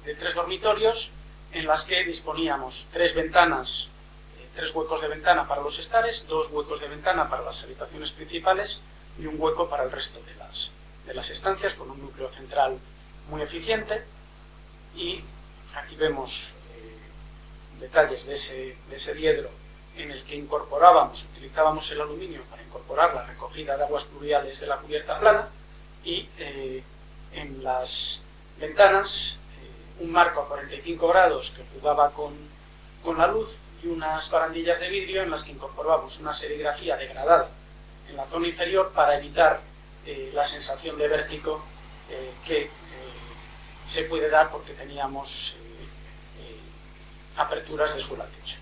3 dormitorios, en las que disponíamos 3 ventanas, 3 huecos de ventana para los estares, 2 huecos de ventana para las habitaciones principales y un hueco para el resto de las estancias, con un núcleo central muy eficiente. Y aquí vemos detalles de ese diedro en el que utilizábamos el aluminio para incorporar la recogida de aguas pluviales de la cubierta plana, y en las ventanas un marco a 45 grados que jugaba con la luz, y unas barandillas de vidrio en las que incorporábamos una serigrafía degradada en la zona inferior para evitar la sensación de vértigo que se puede dar porque teníamos aperturas de suelo a techo.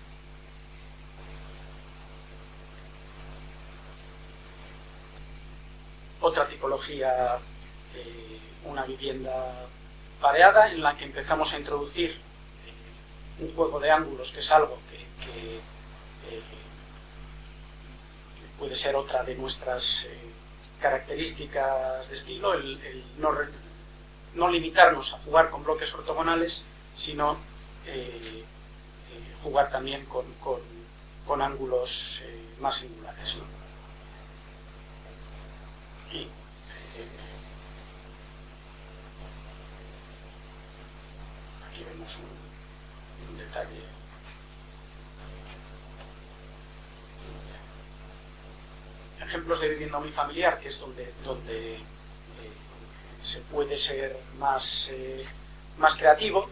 Otra tipología, una vivienda pareada, en la que empezamos a introducir un juego de ángulos, que es algo que puede ser otra de nuestras características de estilo, el no limitarnos a jugar con bloques ortogonales, sino jugar también con ángulos más singulares, ¿no? Y aquí vemos un detalle. Ejemplos de vivienda unifamiliar, que es donde se puede ser más creativo.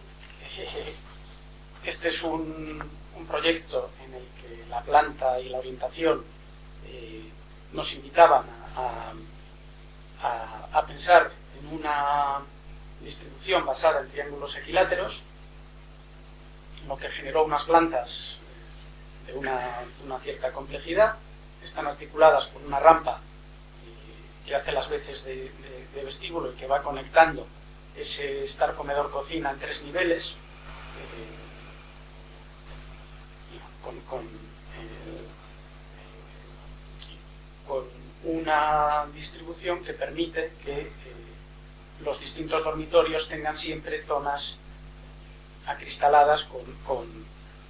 Este es un proyecto en el que la planta y la orientación nos invitaban a pensar en una distribución basada en triángulos equiláteros, lo que generó unas plantas de una cierta complejidad. Están articuladas por una rampa que hace las veces de vestíbulo y que va conectando ese estar comedor-cocina en 3 niveles, con una distribución que permite que los distintos dormitorios tengan siempre zonas acristaladas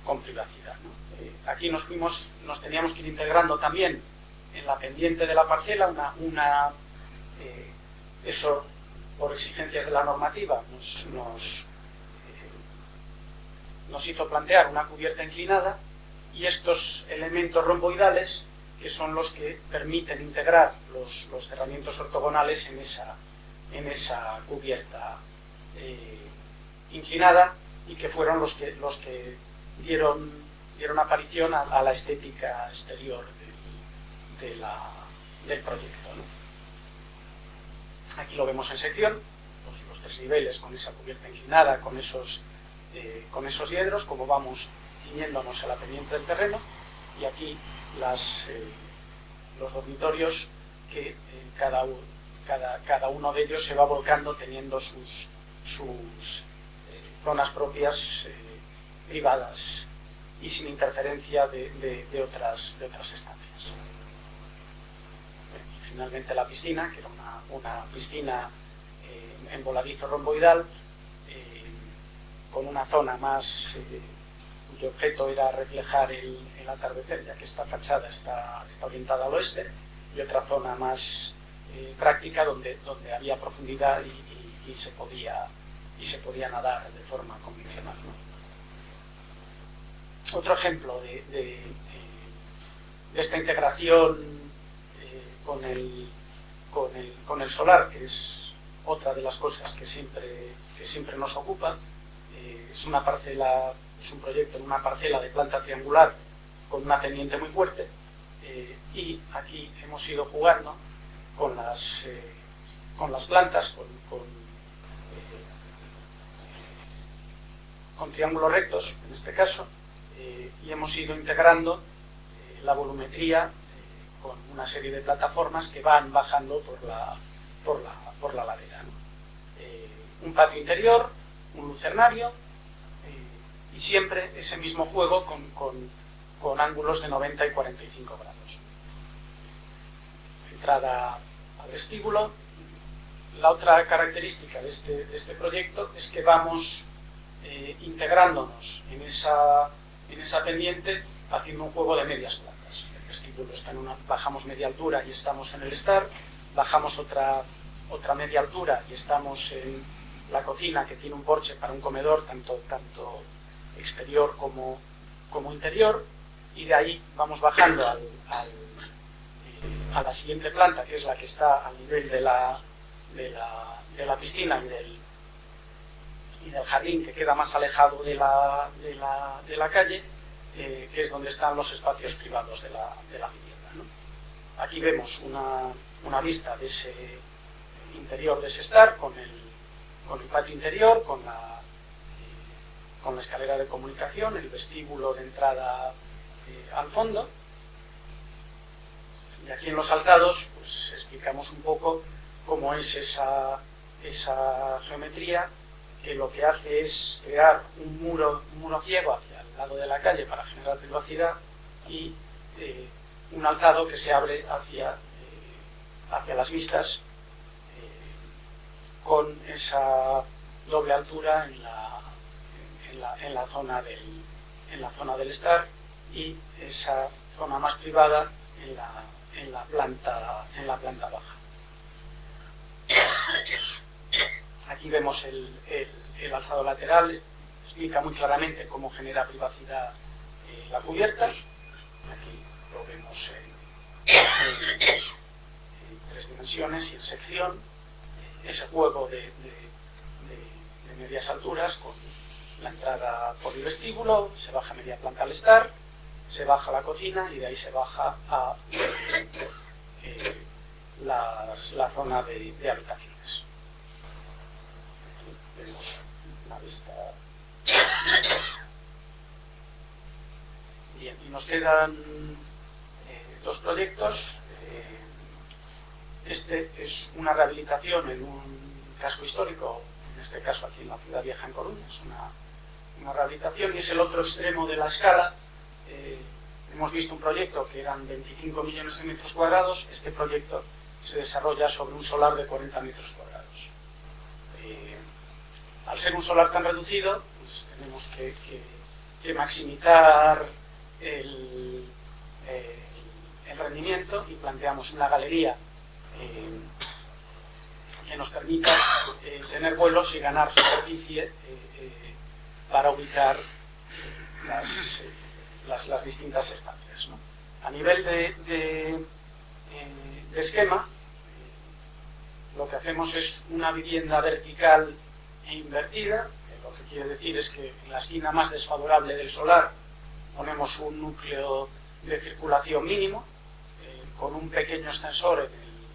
con privacidad, ¿no? Aquí nos teníamos que ir integrando también en la pendiente de la parcela, eso por exigencias de la normativa nos hizo plantear una cubierta inclinada, y estos elementos romboidales, que son los que permiten integrar los cerramientos ortogonales en esa cubierta inclinada, y que fueron los que dieron aparición a la estética exterior del proyecto, ¿no? Aquí lo vemos en sección, los 3 niveles con esa cubierta inclinada, con esos diedros, como vamos ciñéndonos a la pendiente del terreno, y aquí los dormitorios que cada uno de ellos se va volcando, teniendo sus zonas propias privadas y sin interferencia de otras estancias. Y finalmente la piscina, que era una piscina en voladizo romboidal, con una zona más cuyo objeto era reflejar el atardecer, ya que esta fachada está orientada al oeste, y otra zona más práctica donde había profundidad y se podía nadar de forma convencional, ¿no? Otro ejemplo de esta integración con el solar, que es otra de las cosas que siempre nos ocupa. Es un proyecto en una parcela de planta triangular una pendiente muy fuerte, y aquí hemos ido jugando con las plantas, con triángulos rectos, en este caso, y hemos ido integrando la volumetría con una serie de plataformas que van bajando por la ladera, ¿no? Un patio interior, un lucernario, y siempre ese mismo juego con ángulos de 90 y 45 grados. Entrada al vestíbulo. La otra característica de este proyecto es que vamos integrándonos en esa pendiente, haciendo un juego de medias plantas. El vestíbulo está bajamos media altura y estamos en el estar, bajamos otra media altura y estamos en la cocina, que tiene un porche para un comedor, tanto exterior como interior, y de ahí vamos bajando a la siguiente planta, que es la que está al nivel de la piscina y del jardín, que queda más alejado de la calle, que es donde están los espacios privados de la vivienda, ¿no? Aquí vemos una vista de ese interior, de ese estar, con el patio interior, con la escalera de comunicación, el vestíbulo de entrada al fondo. Y aquí en los alzados pues explicamos un poco cómo es esa geometría, que lo que hace es crear un muro ciego hacia el lado de la calle para generar privacidad, y un alzado que se abre hacia las vistas, con esa doble altura en la zona del estar, y esa zona más privada en la planta baja. Aquí vemos el alzado lateral, explica muy claramente cómo genera privacidad la cubierta. Aquí lo vemos en 3 dimensiones y en sección. Ese juego de medias alturas, con la entrada por el vestíbulo, se baja media planta al estar, se baja a la cocina y de ahí se baja a la zona de habitaciones. Aquí vemos una vista. Bien, y nos quedan 2 proyectos. Este es una rehabilitación en un casco histórico, en este caso aquí en la Ciudad Vieja, en Coruña. Es una rehabilitación, y es el otro extremo de la escala. Hemos visto un proyecto que eran 25 millones de metros cuadrados. Este proyecto se desarrolla sobre un solar de 40 metros cuadrados. Al ser un solar tan reducido, pues tenemos que maximizar el rendimiento, y planteamos una galería que nos permita tener vuelos y ganar superficie para ubicar las distintas estancias, ¿no? A nivel de esquema, lo que hacemos es una vivienda vertical e invertida. Lo que quiere decir es que en la esquina más desfavorable del solar ponemos un núcleo de circulación mínimo, con un pequeño ascensor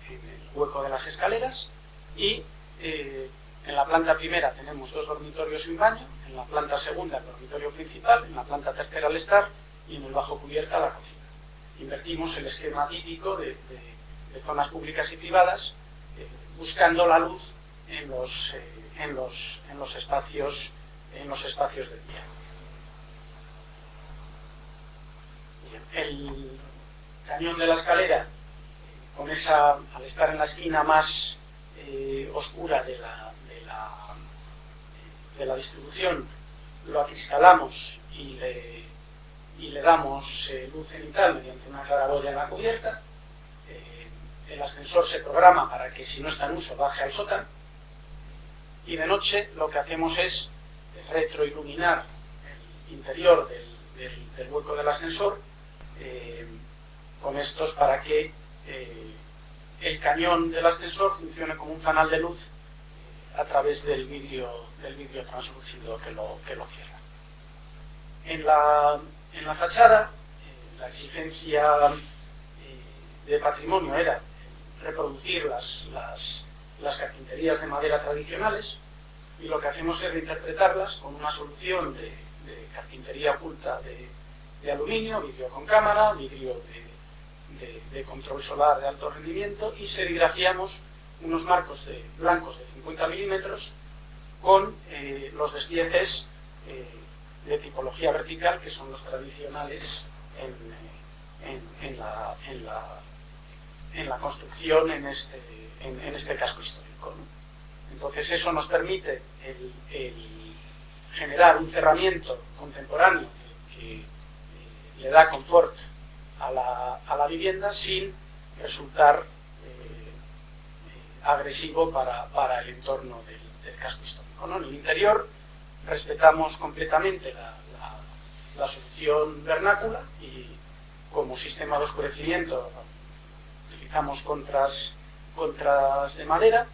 en el hueco de las escaleras, y en la planta primera tenemos 2 dormitorios y un baño, en la planta segunda el dormitorio principal, en la planta tercera el estar, y en el bajo cubierta la cocina. Invertimos el esquema típico de zonas públicas y privadas, buscando la luz en los espacios del día. Bien, el cañón de la escalera, al estar en la esquina más oscura de la distribución, lo acristalamos y le damos luz cenital mediante una claraboya en la cubierta. El ascensor se programa para que, si no está en uso, baje al sótano, y de noche lo que hacemos es retroiluminar el interior del hueco del ascensor con estos, para que el cañón del ascensor funcione como un fanal de luz a través del vidrio translúcido que lo cierra. En la fachada la exigencia de patrimonio era reproducir las carpinterías de madera tradicionales, y lo que hacemos es reinterpretarlas con una solución de carpintería oculta de aluminio, vidrio con cámara, vidrio de control solar de alto rendimiento, y serigrafiamos unos marcos blancos de 50 milímetros con los despieces de tipología vertical, que son los tradicionales en la construcción en este casco histórico, ¿no? Entonces eso nos permite el generar un cerramiento contemporáneo que le da confort a la vivienda sin resultar agresivo para el entorno del casco histórico, ¿no? En el interior respetamos completamente la solución vernácula, y como sistema de oscurecimiento utilizamos contras de madera.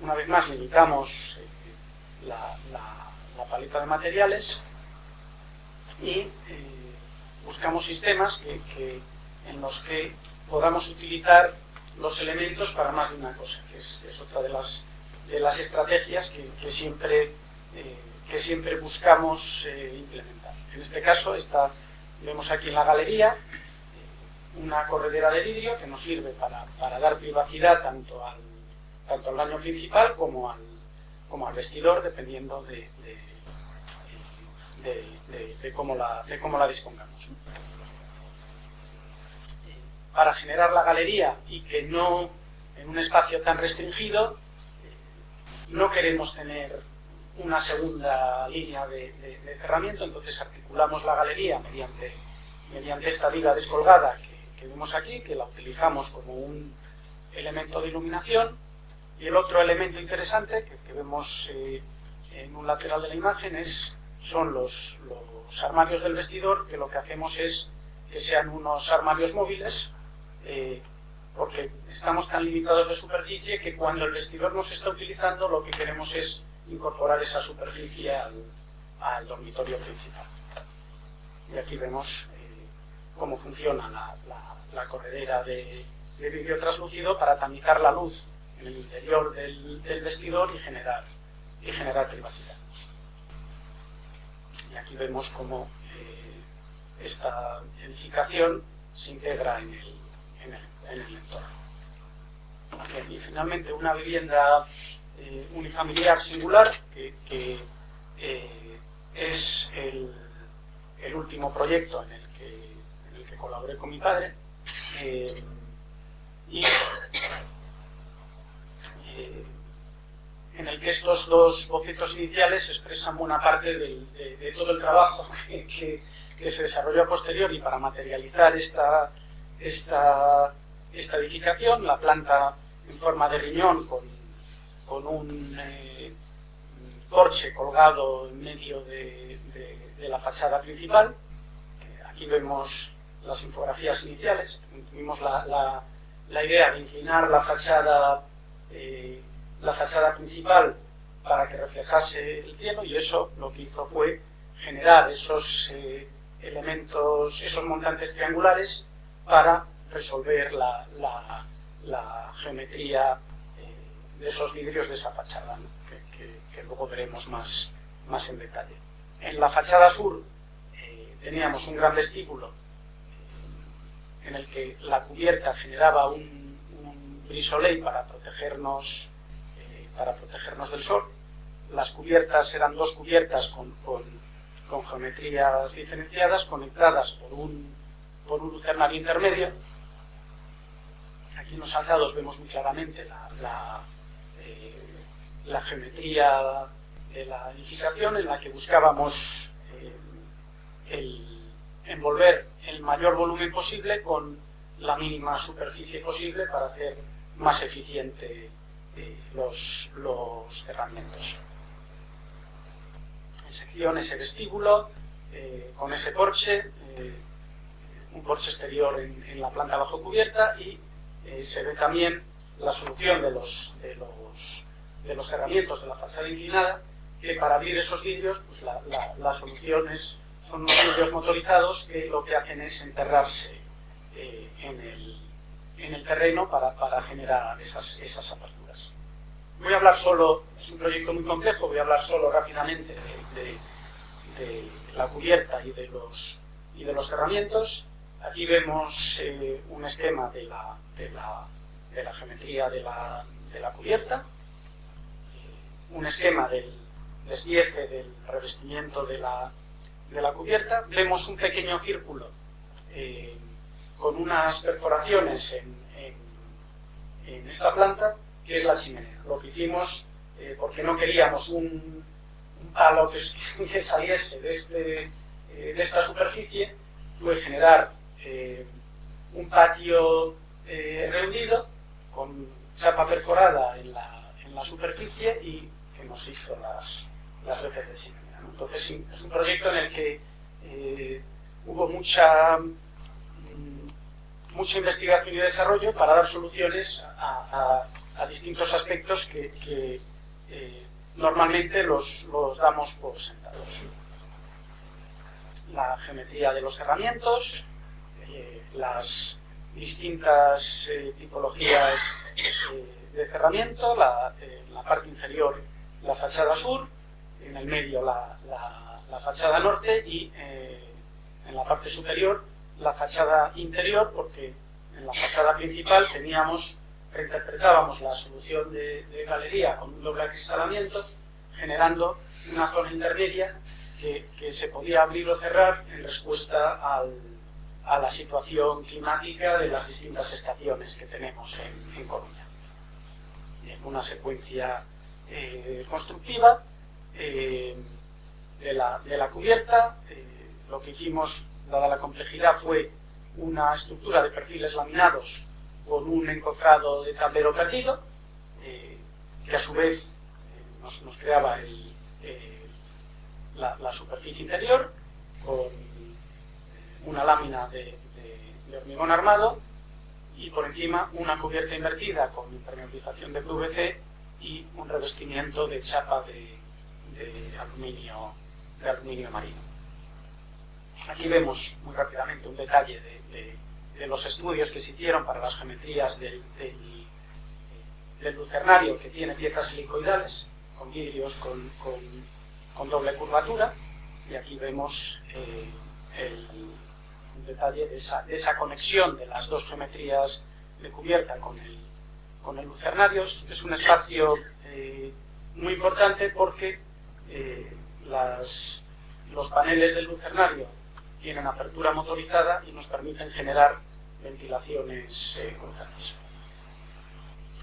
Una vez más limitamos la paleta de materiales y buscamos sistemas en los que podamos utilizar los elementos para más de una cosa, que es otra de las estrategias que siempre buscamos implementar. En este caso vemos aquí en la galería una corredera de vidrio que nos sirve para dar privacidad tanto al baño principal como al vestidor, dependiendo de cómo la dispongamos. Para generar la galería, y que no en un espacio tan restringido, no queremos tener una segunda línea de cerramiento, entonces articulamos la galería mediante esta viga descolgada que vemos aquí, que la utilizamos como un elemento de iluminación. Y el otro elemento interesante que vemos en un lateral de la imagen son los armarios del vestidor, que lo que hacemos es que sean unos armarios móviles, porque estamos tan limitados de superficie que cuando el vestidor no se está utilizando, lo que queremos es incorporar esa superficie al dormitorio principal. Y aquí vemos cómo funciona la corredera de vidrio translúcido para tamizar la luz en el interior del vestidor y generar privacidad. Y aquí vemos cómo esta edificación se integra en el entorno. Bien, y finalmente una vivienda unifamiliar singular, que es el último proyecto en el que colaboré con mi padre, y en el que estos dos bocetos iniciales expresan buena parte de todo el trabajo que se desarrolló a posteriori para materializar esta edificación. La planta en forma de riñón con un porche colgado en medio de la fachada principal. Aquí vemos las infografías iniciales. Tuvimos la idea de inclinar la fachada principal para que reflejase el cielo, y eso lo que hizo fue generar esos elementos, esos montantes triangulares, para resolver la geometría de esos vidrios de esa fachada, ¿no? que luego veremos más en detalle. En la fachada sur teníamos un gran vestíbulo en el que la cubierta generaba un brise-soleil para protegernos del sol. Las cubiertas eran dos cubiertas con geometrías diferenciadas, conectadas por un lucernario intermedio. Aquí en los alzados vemos muy claramente la geometría de la edificación, en la que buscábamos envolver el mayor volumen posible con la mínima superficie posible para hacer más eficiente los cerramientos. En sección ese vestíbulo con ese porche, un porche exterior en la planta bajo cubierta, y se ve también la solución de los cerramientos de la fachada inclinada, que para abrir esos vidrios pues la solución son unos vidrios motorizados que lo que hacen es enterrarse en el terreno para generar esas aperturas. Voy a hablar solo, es un proyecto muy complejo, voy a hablar solo rápidamente de la cubierta y de los cerramientos. Aquí vemos un esquema de la geometría de la cubierta, un esquema del despiece del revestimiento de la cubierta. Vemos un pequeño círculo con unas perforaciones en esta planta, que es la chimenea. Lo que hicimos, porque no queríamos un palo que saliese de esta superficie, fue generar un patio rehundido con chapa perforada en la superficie y que nos hizo las veces de chimenea, ¿no? Entonces es un proyecto en el que hubo mucha investigación y desarrollo para dar soluciones a distintos aspectos que normalmente los damos por sentados. La geometría de los cerramientos, las distintas tipologías de cerramiento, la parte inferior la fachada sur, en el medio la fachada norte y en la parte superior la fachada interior, porque en la fachada principal reinterpretábamos la solución de galería con un doble acristalamiento, generando una zona intermedia que se podía abrir o cerrar en respuesta a la situación climática de las distintas estaciones que tenemos en Coruña. Una secuencia constructiva de la cubierta. Lo que hicimos, dada la complejidad, fue una estructura de perfiles laminados con un encofrado de tablero perdido, que a su vez nos creaba la superficie interior con una lámina de hormigón armado y por encima una cubierta invertida con impermeabilización de PVC y un revestimiento de chapa de aluminio marino. Aquí vemos muy rápidamente un detalle de los estudios que se hicieron para las geometrías del lucernario, que tiene piezas helicoidales con vidrios con doble curvatura, y aquí vemos un detalle de esa conexión de las dos geometrías de cubierta con el lucernario. Es un espacio muy importante porque los paneles del lucernario tienen apertura motorizada y nos permiten generar ventilaciones cruzadas.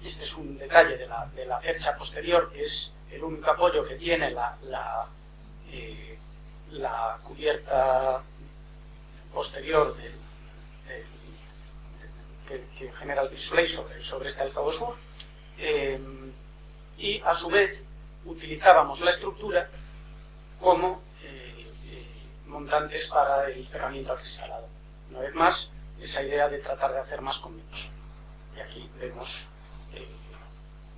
Este es un detalle de la percha posterior, que es el único apoyo que tiene la cubierta posterior que genera el Brisolei sobre este alzado sur, y a su vez utilizábamos la estructura como montantes para el cerramiento acristalado. Una vez más, esa idea de tratar de hacer más con menos. Y aquí vemos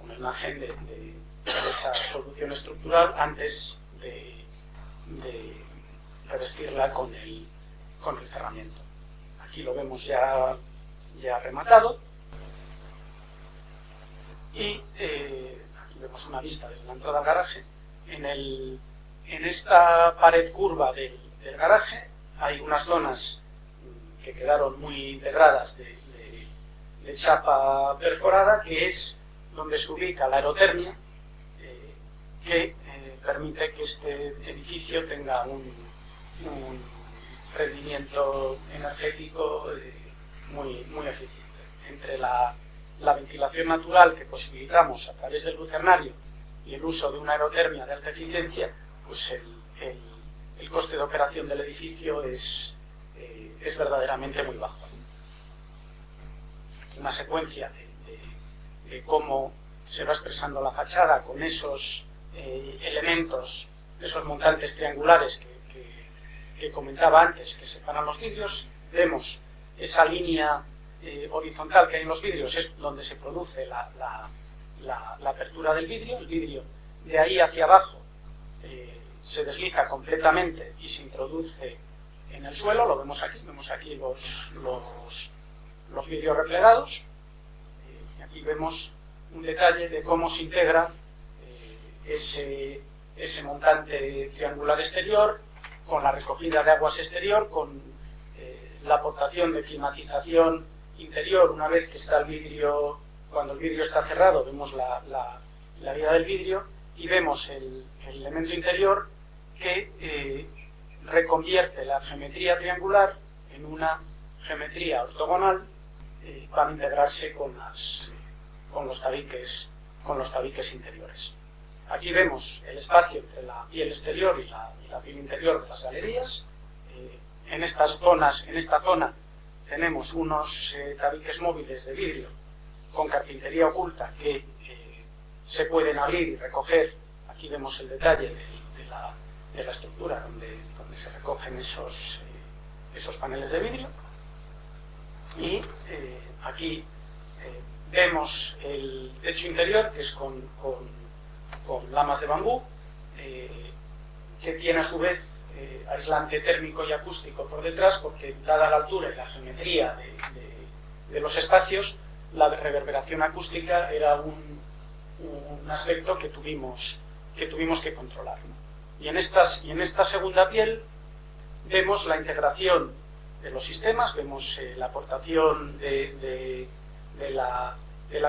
una imagen de esa solución estructural antes de revestirla con el cerramiento. Aquí lo vemos ya rematado y aquí vemos una vista desde la entrada al garaje. En esta pared curva del garaje hay unas zonas que quedaron muy integradas de chapa perforada, que es donde se ubica la aerotermia, que permite que este edificio tenga un rendimiento energético muy eficiente. Entre la ventilación natural que posibilitamos a través del lucernario y el uso de una aerotermia de alta eficiencia, pues el coste de operación del edificio es verdaderamente muy bajo. Aquí una secuencia de cómo se va expresando la fachada con esos elementos, esos montantes triangulares que comentaba antes, que separan los vidrios. Vemos esa línea horizontal que hay en los vidrios, es donde se produce la apertura del vidrio. El vidrio de ahí hacia abajo se desliza completamente y se introduce en el suelo. Lo vemos aquí los vidrios replegados, y aquí vemos un detalle de cómo se integra ese montante triangular exterior con la recogida de aguas exterior, con la aportación de climatización interior. Una vez que está el vidrio, cuando el vidrio está cerrado, vemos la vida del vidrio y vemos el elemento interior que reconvierte la geometría triangular en una geometría ortogonal para integrarse con los tabiques interiores. Aquí vemos el espacio entre la piel exterior y la piel interior de las galerías. En esta zona tenemos unos tabiques móviles de vidrio con carpintería oculta que se pueden abrir y recoger. Aquí vemos el detalle de la estructura donde se recogen esos paneles de vidrio. Y aquí vemos el techo interior, que es con lamas de bambú, que tiene a su vez aislante térmico y acústico por detrás, porque dada la altura y la geometría de los espacios, la reverberación acústica era un aspecto que tuvimos que controlar, ¿no? Y en esta segunda piel vemos la integración de los sistemas, vemos la aportación de la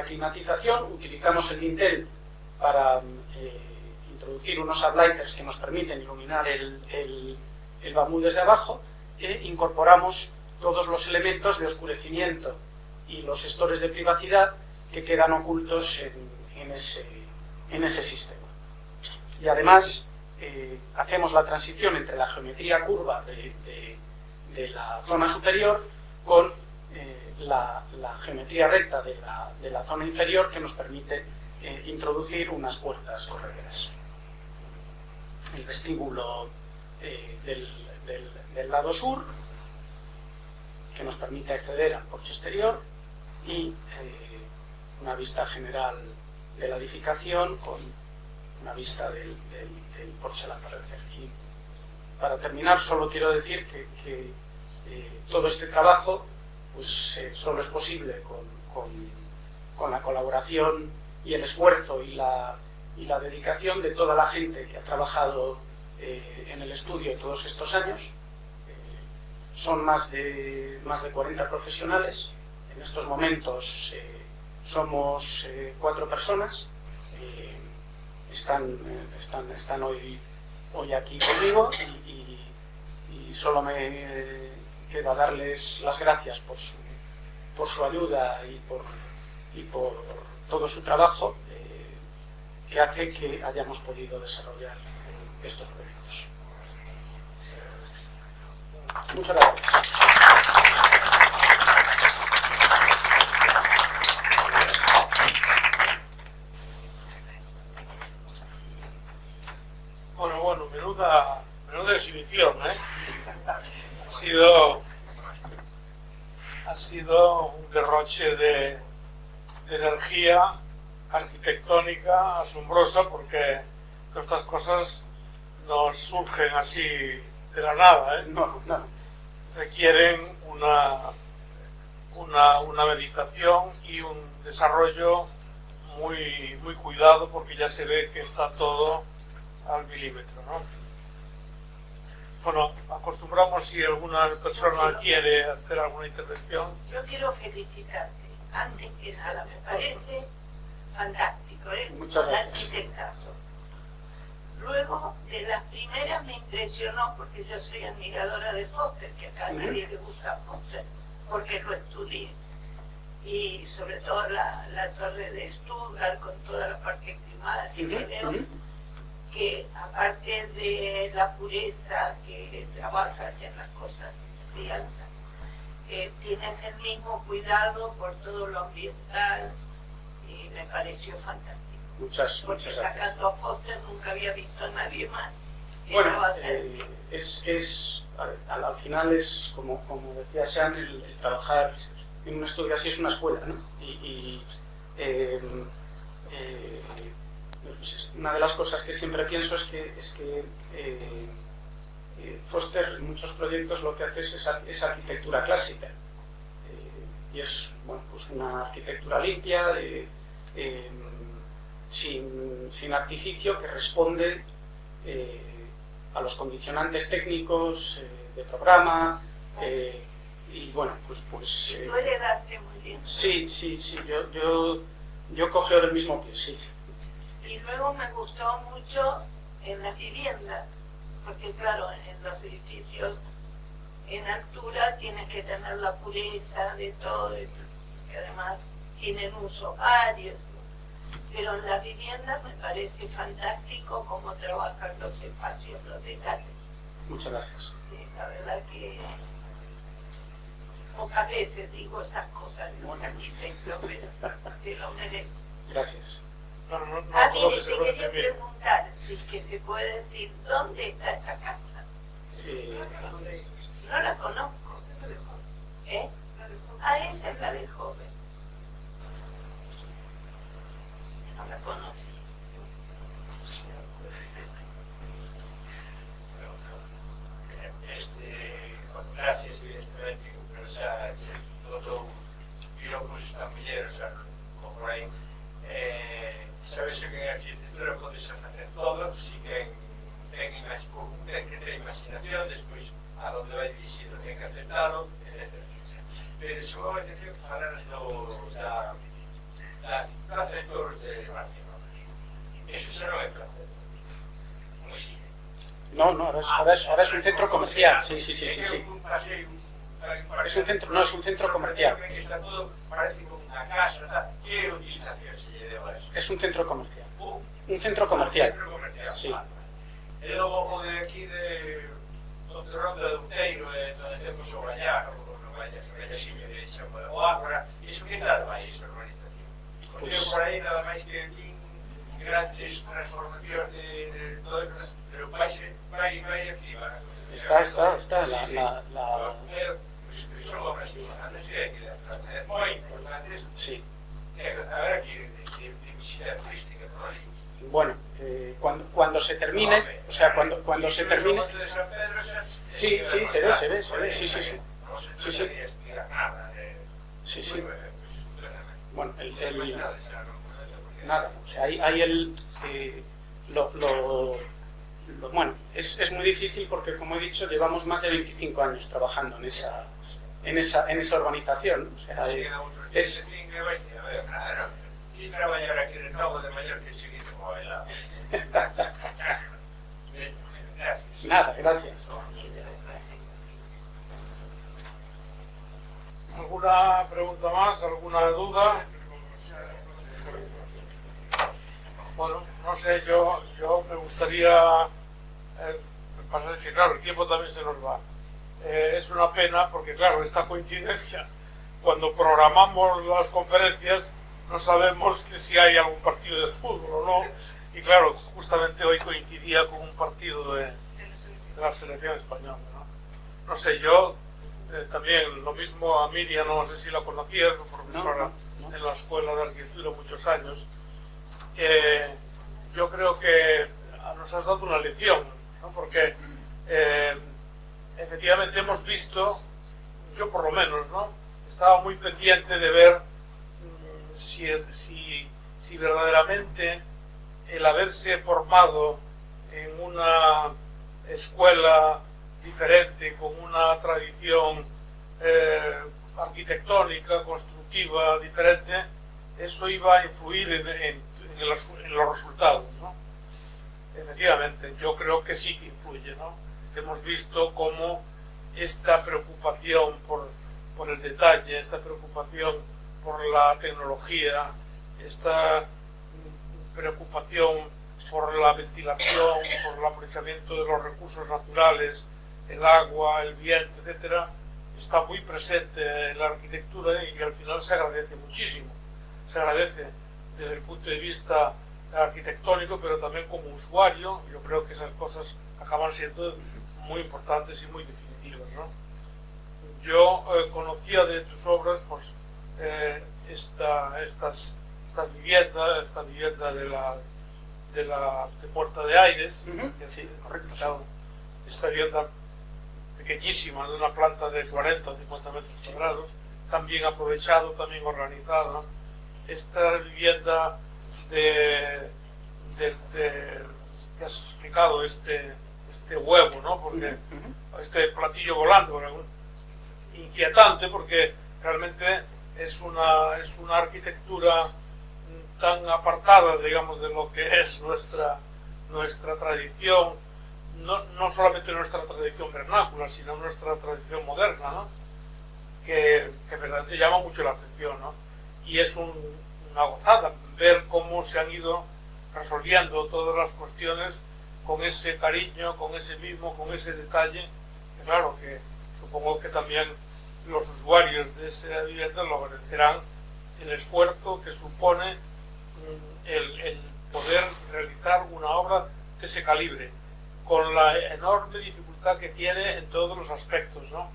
climatización. Utilizamos el dintel para introducir unos uplighters que nos permiten iluminar el bambú desde abajo, e incorporamos todos los elementos de oscurecimiento y los gestores de privacidad que quedan ocultos en ese sistema. Y además hacemos la transición entre la geometría curva de la zona superior con la geometría recta de la zona inferior, que nos permite introducir unas puertas correderas. El vestíbulo del lado sur, que nos permite acceder al porche exterior, y una vista general de la edificación con una vista del porche al atardecer. Y para terminar, solo quiero decir que todo este trabajo pues solo es posible con la colaboración y el esfuerzo y la dedicación de toda la gente que ha trabajado en el estudio todos estos años. Son más de 40 profesionales. En estos momentos somos 4 personas. Están hoy aquí conmigo, y solo me queda darles las gracias por su ayuda y por todo su trabajo, que hace que hayamos podido desarrollar estos proyectos. Muchas gracias. Bueno, menuda exhibición, ¿eh? Ha sido un derroche de energía arquitectónica asombrosa, porque todas estas cosas no surgen así de la nada, ¿eh? No. Requieren una meditación y un desarrollo muy cuidado, porque ya se ve que está todo al milímetro, ¿no? Bueno, acostumbramos, si alguna persona quiere hacer alguna intervención. Yo quiero felicitarte, antes que nada, me parece fantástico, es un arquitectazo. Luego, de las primeras me impresionó, porque yo soy admiradora de Foster, que acá a nadie le gusta Foster, porque lo estudié. Y sobre todo la torre de Stuttgart, con toda la parte climada que veo, que aparte de la pureza que trabajas en las cosas de alta, tienes el mismo cuidado por todo lo ambiental, y me pareció fantástico. Muchas Porque gracias. sacando a Foster nunca había visto a nadie más. Bueno, al final es, como decía Sean, el trabajar en un estudio así es una escuela, ¿no? pues una de las cosas que siempre pienso es que Foster en muchos proyectos lo que hace es arquitectura clásica. Y es, bueno, pues una arquitectura limpia, sin artificio, que responde a los condicionantes técnicos de programa, y bueno, pues puede darte muy bien. Sí, yo cogeo del mismo pie, sí. Y luego me gustó mucho en las viviendas, porque claro, en los edificios en altura tienes que tener la pureza de todo, que además tienen usos varios, ¿no? Pero en las viviendas me parece fantástico cómo trabajan los espacios, los detalles. Muchas gracias. Sí, la verdad que pocas veces digo estas cosas de un arquitecto, pero te lo merezco. Gracias. No Mire, te quería preguntar si es que se puede decir dónde está esta casa. No la conozco. ¿Eh? Ah, esa es la de joven. No la conocí. Gracias, evidentemente, pero xa todo virou con esta muller, xa, como por aí. Sabes que en arquitectura podes facer todo, si que ten que ter imaginación, despois a donde vai dirixido ten que aceptalo, etc. Pero chamou a atención que falaras da Plaza de Toros de Barcelona. Eso xa non é plaza de toros. Non sigue. No, ahora es un centro comercial, sí. Es un centro, no, es un centro comercial. Está todo, parece como una casa, ¿qué utilización se lle deu a eso? Es un centro comercial. Un centro comercial. Un centro comercial, sí. E logo o de aquí de Ronda de Uceiro, donde temos o Gallar, o Gallaxiño, que chama o Ágora, iso que tal máis urbanización? Porque Pues, por aí nada máis que vin grandes transformacións de todo eso, pero vai activa. está Son obras importantes que hai que dar, moi importantes. Sí. A ver aquí, de visita turística por ali. Bueno, cuando se termine, o sea, cuando se termine... Sí, se ve, sí. Sí. Bueno, nada, o sea, hay bueno, es muy difícil porque, como he dicho, llevamos más de 25 años trabajando en esa urbanización, o sea, es... Y traballar aquí en el Cabo de Mayor que chiquito como bailado. Gracias. Nada, gracias. ¿Alguna pregunta más? ¿Alguna duda? Bueno, no sé, yo me gustaría... me pasa que, claro, el tiempo también se nos va. Es una pena porque, claro, esta coincidencia, cuando programamos las conferencias, no sabemos que si hay algún partido de fútbol o no. Y claro, justamente hoy coincidía con un partido de la selección española, ¿no? No sé, yo también, lo mismo a Miriam, no sé si la conocías, profesora en la Escuela de Arquitectura muchos años. Yo creo que nos has dado una lección, ¿no? Porque efectivamente hemos visto, yo por lo menos, ¿no? Estaba muy pendiente de ver si verdaderamente el haberse formado en una escuela diferente, con una tradición arquitectónica, constructiva diferente, eso iba a influir en los resultados, ¿no? Efectivamente, yo creo que sí que influye, ¿no? Hemos visto cómo esta preocupación por el detalle, esta preocupación por la tecnología, esta preocupación por la ventilación, por el aprovechamiento de los recursos naturales, el agua, el viento, etcétera, está muy presente en la arquitectura y al final se agradece muchísimo. Se agradece desde el punto de vista arquitectónico, pero también como usuario. Yo creo que esas cosas acaban siendo muy importantes y muy definitivas, ¿no? Yo conocía de tus obras pues estas viviendas, esta vivienda de Puerta de Aires, que sí, correcto, es esta vivienda pequeñísima, de una planta de 40 o 50 metros cuadrados, tan bien aprovechado, tan bien organizada. Esta vivienda que has explicado, este huevo, ¿no? Porque este platillo volando, inquietante, porque realmente es una arquitectura tan apartada, digamos, de lo que es nuestra tradición, no solamente nuestra tradición vernácula, sino nuestra tradición moderna, ¿no? que verdaderamente llama mucho la atención, ¿no? Y es una gozada ver cómo se han ido resolviendo todas las cuestiones con ese cariño, con ese mimo, con ese detalle, que claro, que supongo que también los usuarios de esa vivienda lo agradecerán, el esfuerzo que supone el poder realizar una obra de ese calibre, con la enorme dificultad que tiene en todos los aspectos, ¿no?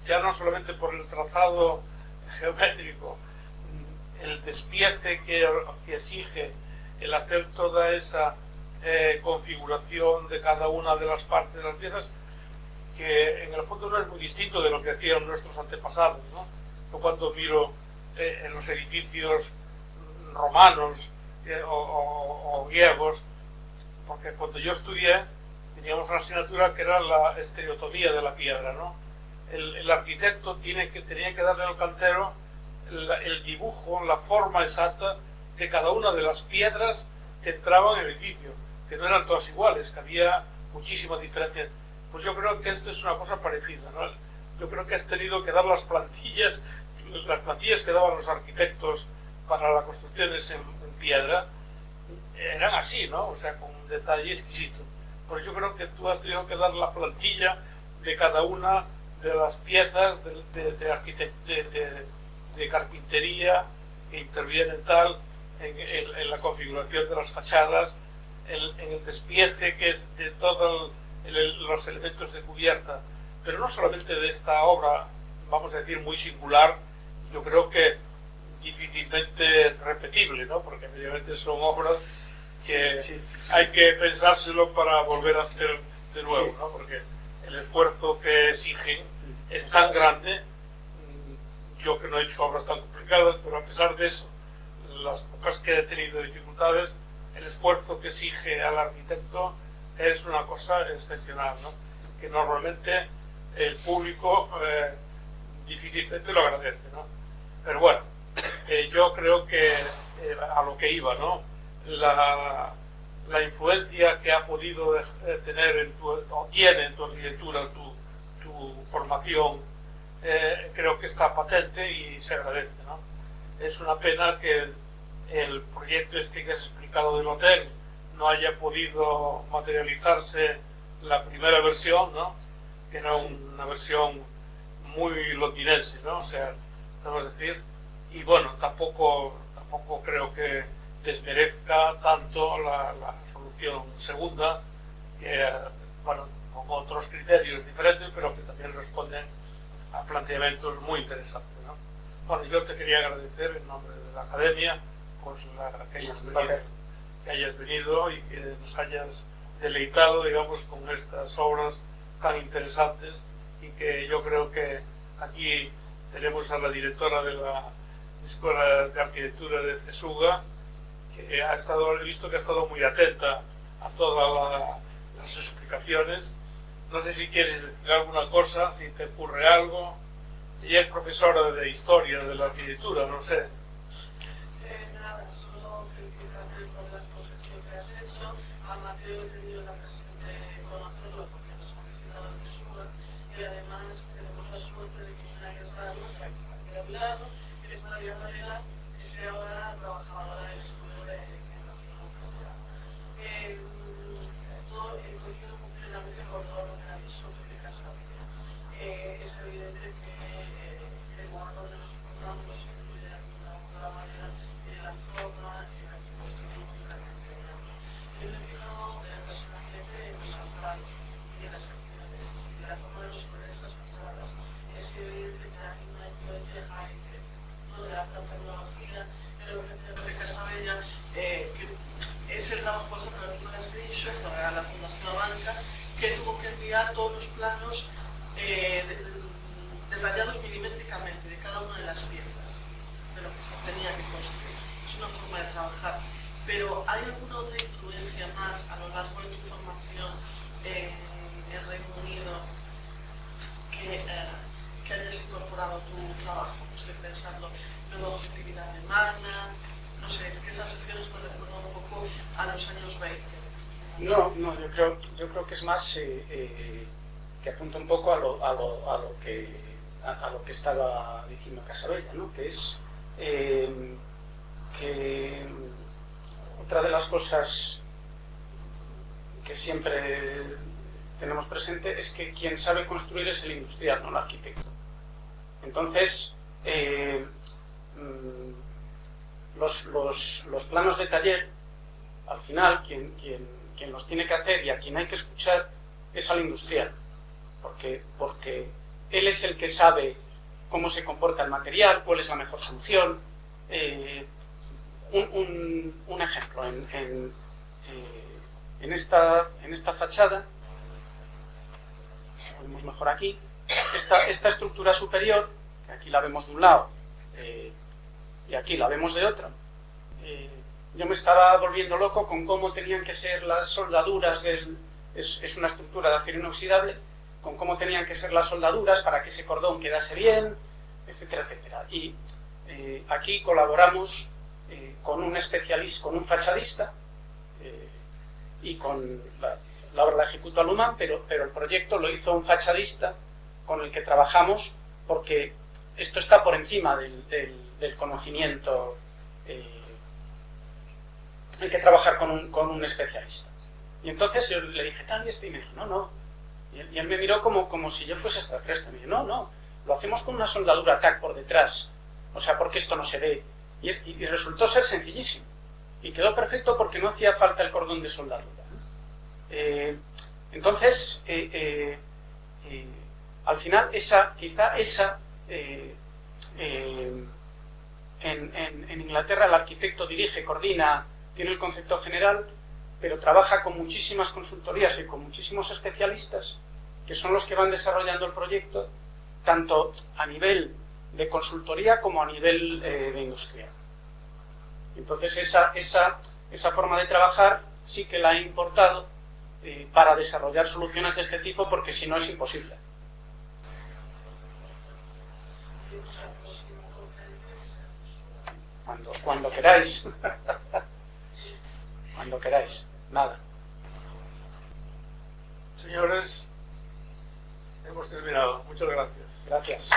Ya no solamente por el trazado geométrico, el despiece que exige el hacer toda esa configuración de cada una de las partes de las piezas, que en el fondo no es muy distinto de lo que hacían nuestros antepasados, ¿no? Yo cuando miro en los edificios romanos o griegos, porque cuando yo estudié teníamos una asignatura que era la estereotomía de la piedra, ¿no? El arquitecto tenía que darle al cantero el dibujo, la forma exacta de cada una de las piedras que entraban en el edificio, que no eran todas iguales, que había muchísimas diferencias. Pues yo creo que esto es una cosa parecida, ¿no? Yo creo que has tenido que dar las plantillas que daban los arquitectos para las construcciones en piedra, eran así, ¿no? O sea, con un detalle exquisito. Pues yo creo que tú has tenido que dar la plantilla de cada una de las piezas de carpintería que intervienen en la configuración de las fachadas, en el despiece que es de todos los elementos de cubierta, pero no solamente de esta obra, vamos a decir, muy singular, yo creo que difícilmente repetible, ¿no? Porque evidentemente son obras que hay que pensárselo para volver a hacer de nuevo, ¿no? Porque el esfuerzo que exigen es tan grande. Yo que no he hecho obras tan complicadas, pero a pesar de eso, las pocas que he tenido dificultades, el esfuerzo que exige al arquitecto es una cosa excepcional, ¿no? Que normalmente el público difícilmente lo agradece, ¿no? Pero bueno, yo creo que a lo que iba, ¿no? La influencia que ha podido tener o tiene en tu arquitectura, tu formación, creo que está patente y se agradece, ¿no? Es una pena que el proyecto este que has explicado del hotel no haya podido materializarse la primera versión, ¿no? Que era una versión muy londinense, ¿no? O sea, vamos a decir, y bueno, tampoco creo que desmerezca tanto la solución segunda, que, bueno, con otros criterios diferentes, pero que también responden a planteamientos muy interesantes, ¿no? Bueno, yo te quería agradecer en nombre de la Academia pues que hayas venido y que nos hayas deleitado, digamos, con estas obras tan interesantes, y que yo creo que aquí tenemos a la directora de la Escuela de Arquitectura de Cesuga, que he visto que ha estado muy atenta a todas las explicaciones. No sé si quieres decir alguna cosa, si te ocurre algo. Ella es profesora de Historia de la Arquitectura, no sé. Nada, solo felicitarte por la exposición que has hecho. A Mateo he tenido la ocasión de conocerlo porque nos ha visitado en Cesuga, y además tenemos la suerte de que una que está aquí a mi lado, que es María Varela, que se ahora trabajadora del estudio de tecnología nuclear. Coincido completamente con todo lo que ha dicho Felipe Casabella. Es evidente que el lugar donde nos encontramos nos incluye aquí una una forma de trabajar, pero ¿hay alguna otra influencia más a lo largo de tu formación en Reino Unido que hayas incorporado a tu trabajo? Estoy pensando nueva objetividad humana, no sé, es que esas secciones me recuerdan un poco a los años 20. No, yo creo que es más que apunta un poco a lo que estaba diciendo Casabella, ¿no? Que es que otra de las cosas que siempre tenemos presente es que quien sabe construir es el industrial, no el arquitecto. Entonces, los planos de taller, al final, quien los tiene que hacer y a quien hay que escuchar es al industrial, porque él es el que sabe cómo se comporta el material, cuál es la mejor solución. Un ejemplo, en esta fachada, lo vemos mejor aquí, esta estructura superior, que aquí la vemos de un lado y aquí la vemos de otro, yo me estaba volviendo loco con cómo tenían que ser las soldaduras es una estructura de acero inoxidable, con cómo tenían que ser las soldaduras para que ese cordón quedase bien, etcétera, etcétera. Y aquí colaboramos con un especialista, con un fachadista, y con la obra la ejecutó Aluman, pero el proyecto lo hizo un fachadista con el que trabajamos, porque esto está por encima del conocimiento. Hay que trabajar con un especialista. Y entonces yo le dije, tal y este, y me dijo, no. Y él me miró como si yo fuese extraterrestre. Me dijo, no, lo hacemos con una soldadura TAC por detrás, o sea, porque esto no se ve. Y resultó ser sencillísimo. Y quedó perfecto porque no hacía falta el cordón de soldadura. Entonces, al final, en Inglaterra el arquitecto dirige, coordina, tiene el concepto general, pero trabaja con muchísimas consultorías y con muchísimos especialistas, que son los que van desarrollando el proyecto, tanto a nivel de consultoría como a nivel de industrial. Entonces esa forma de trabajar sí que la he importado para desarrollar soluciones de este tipo, porque si no es imposible. Cuando queráis. Cuando queráis. Nada. Señores, hemos terminado. Muchas gracias. Gracias.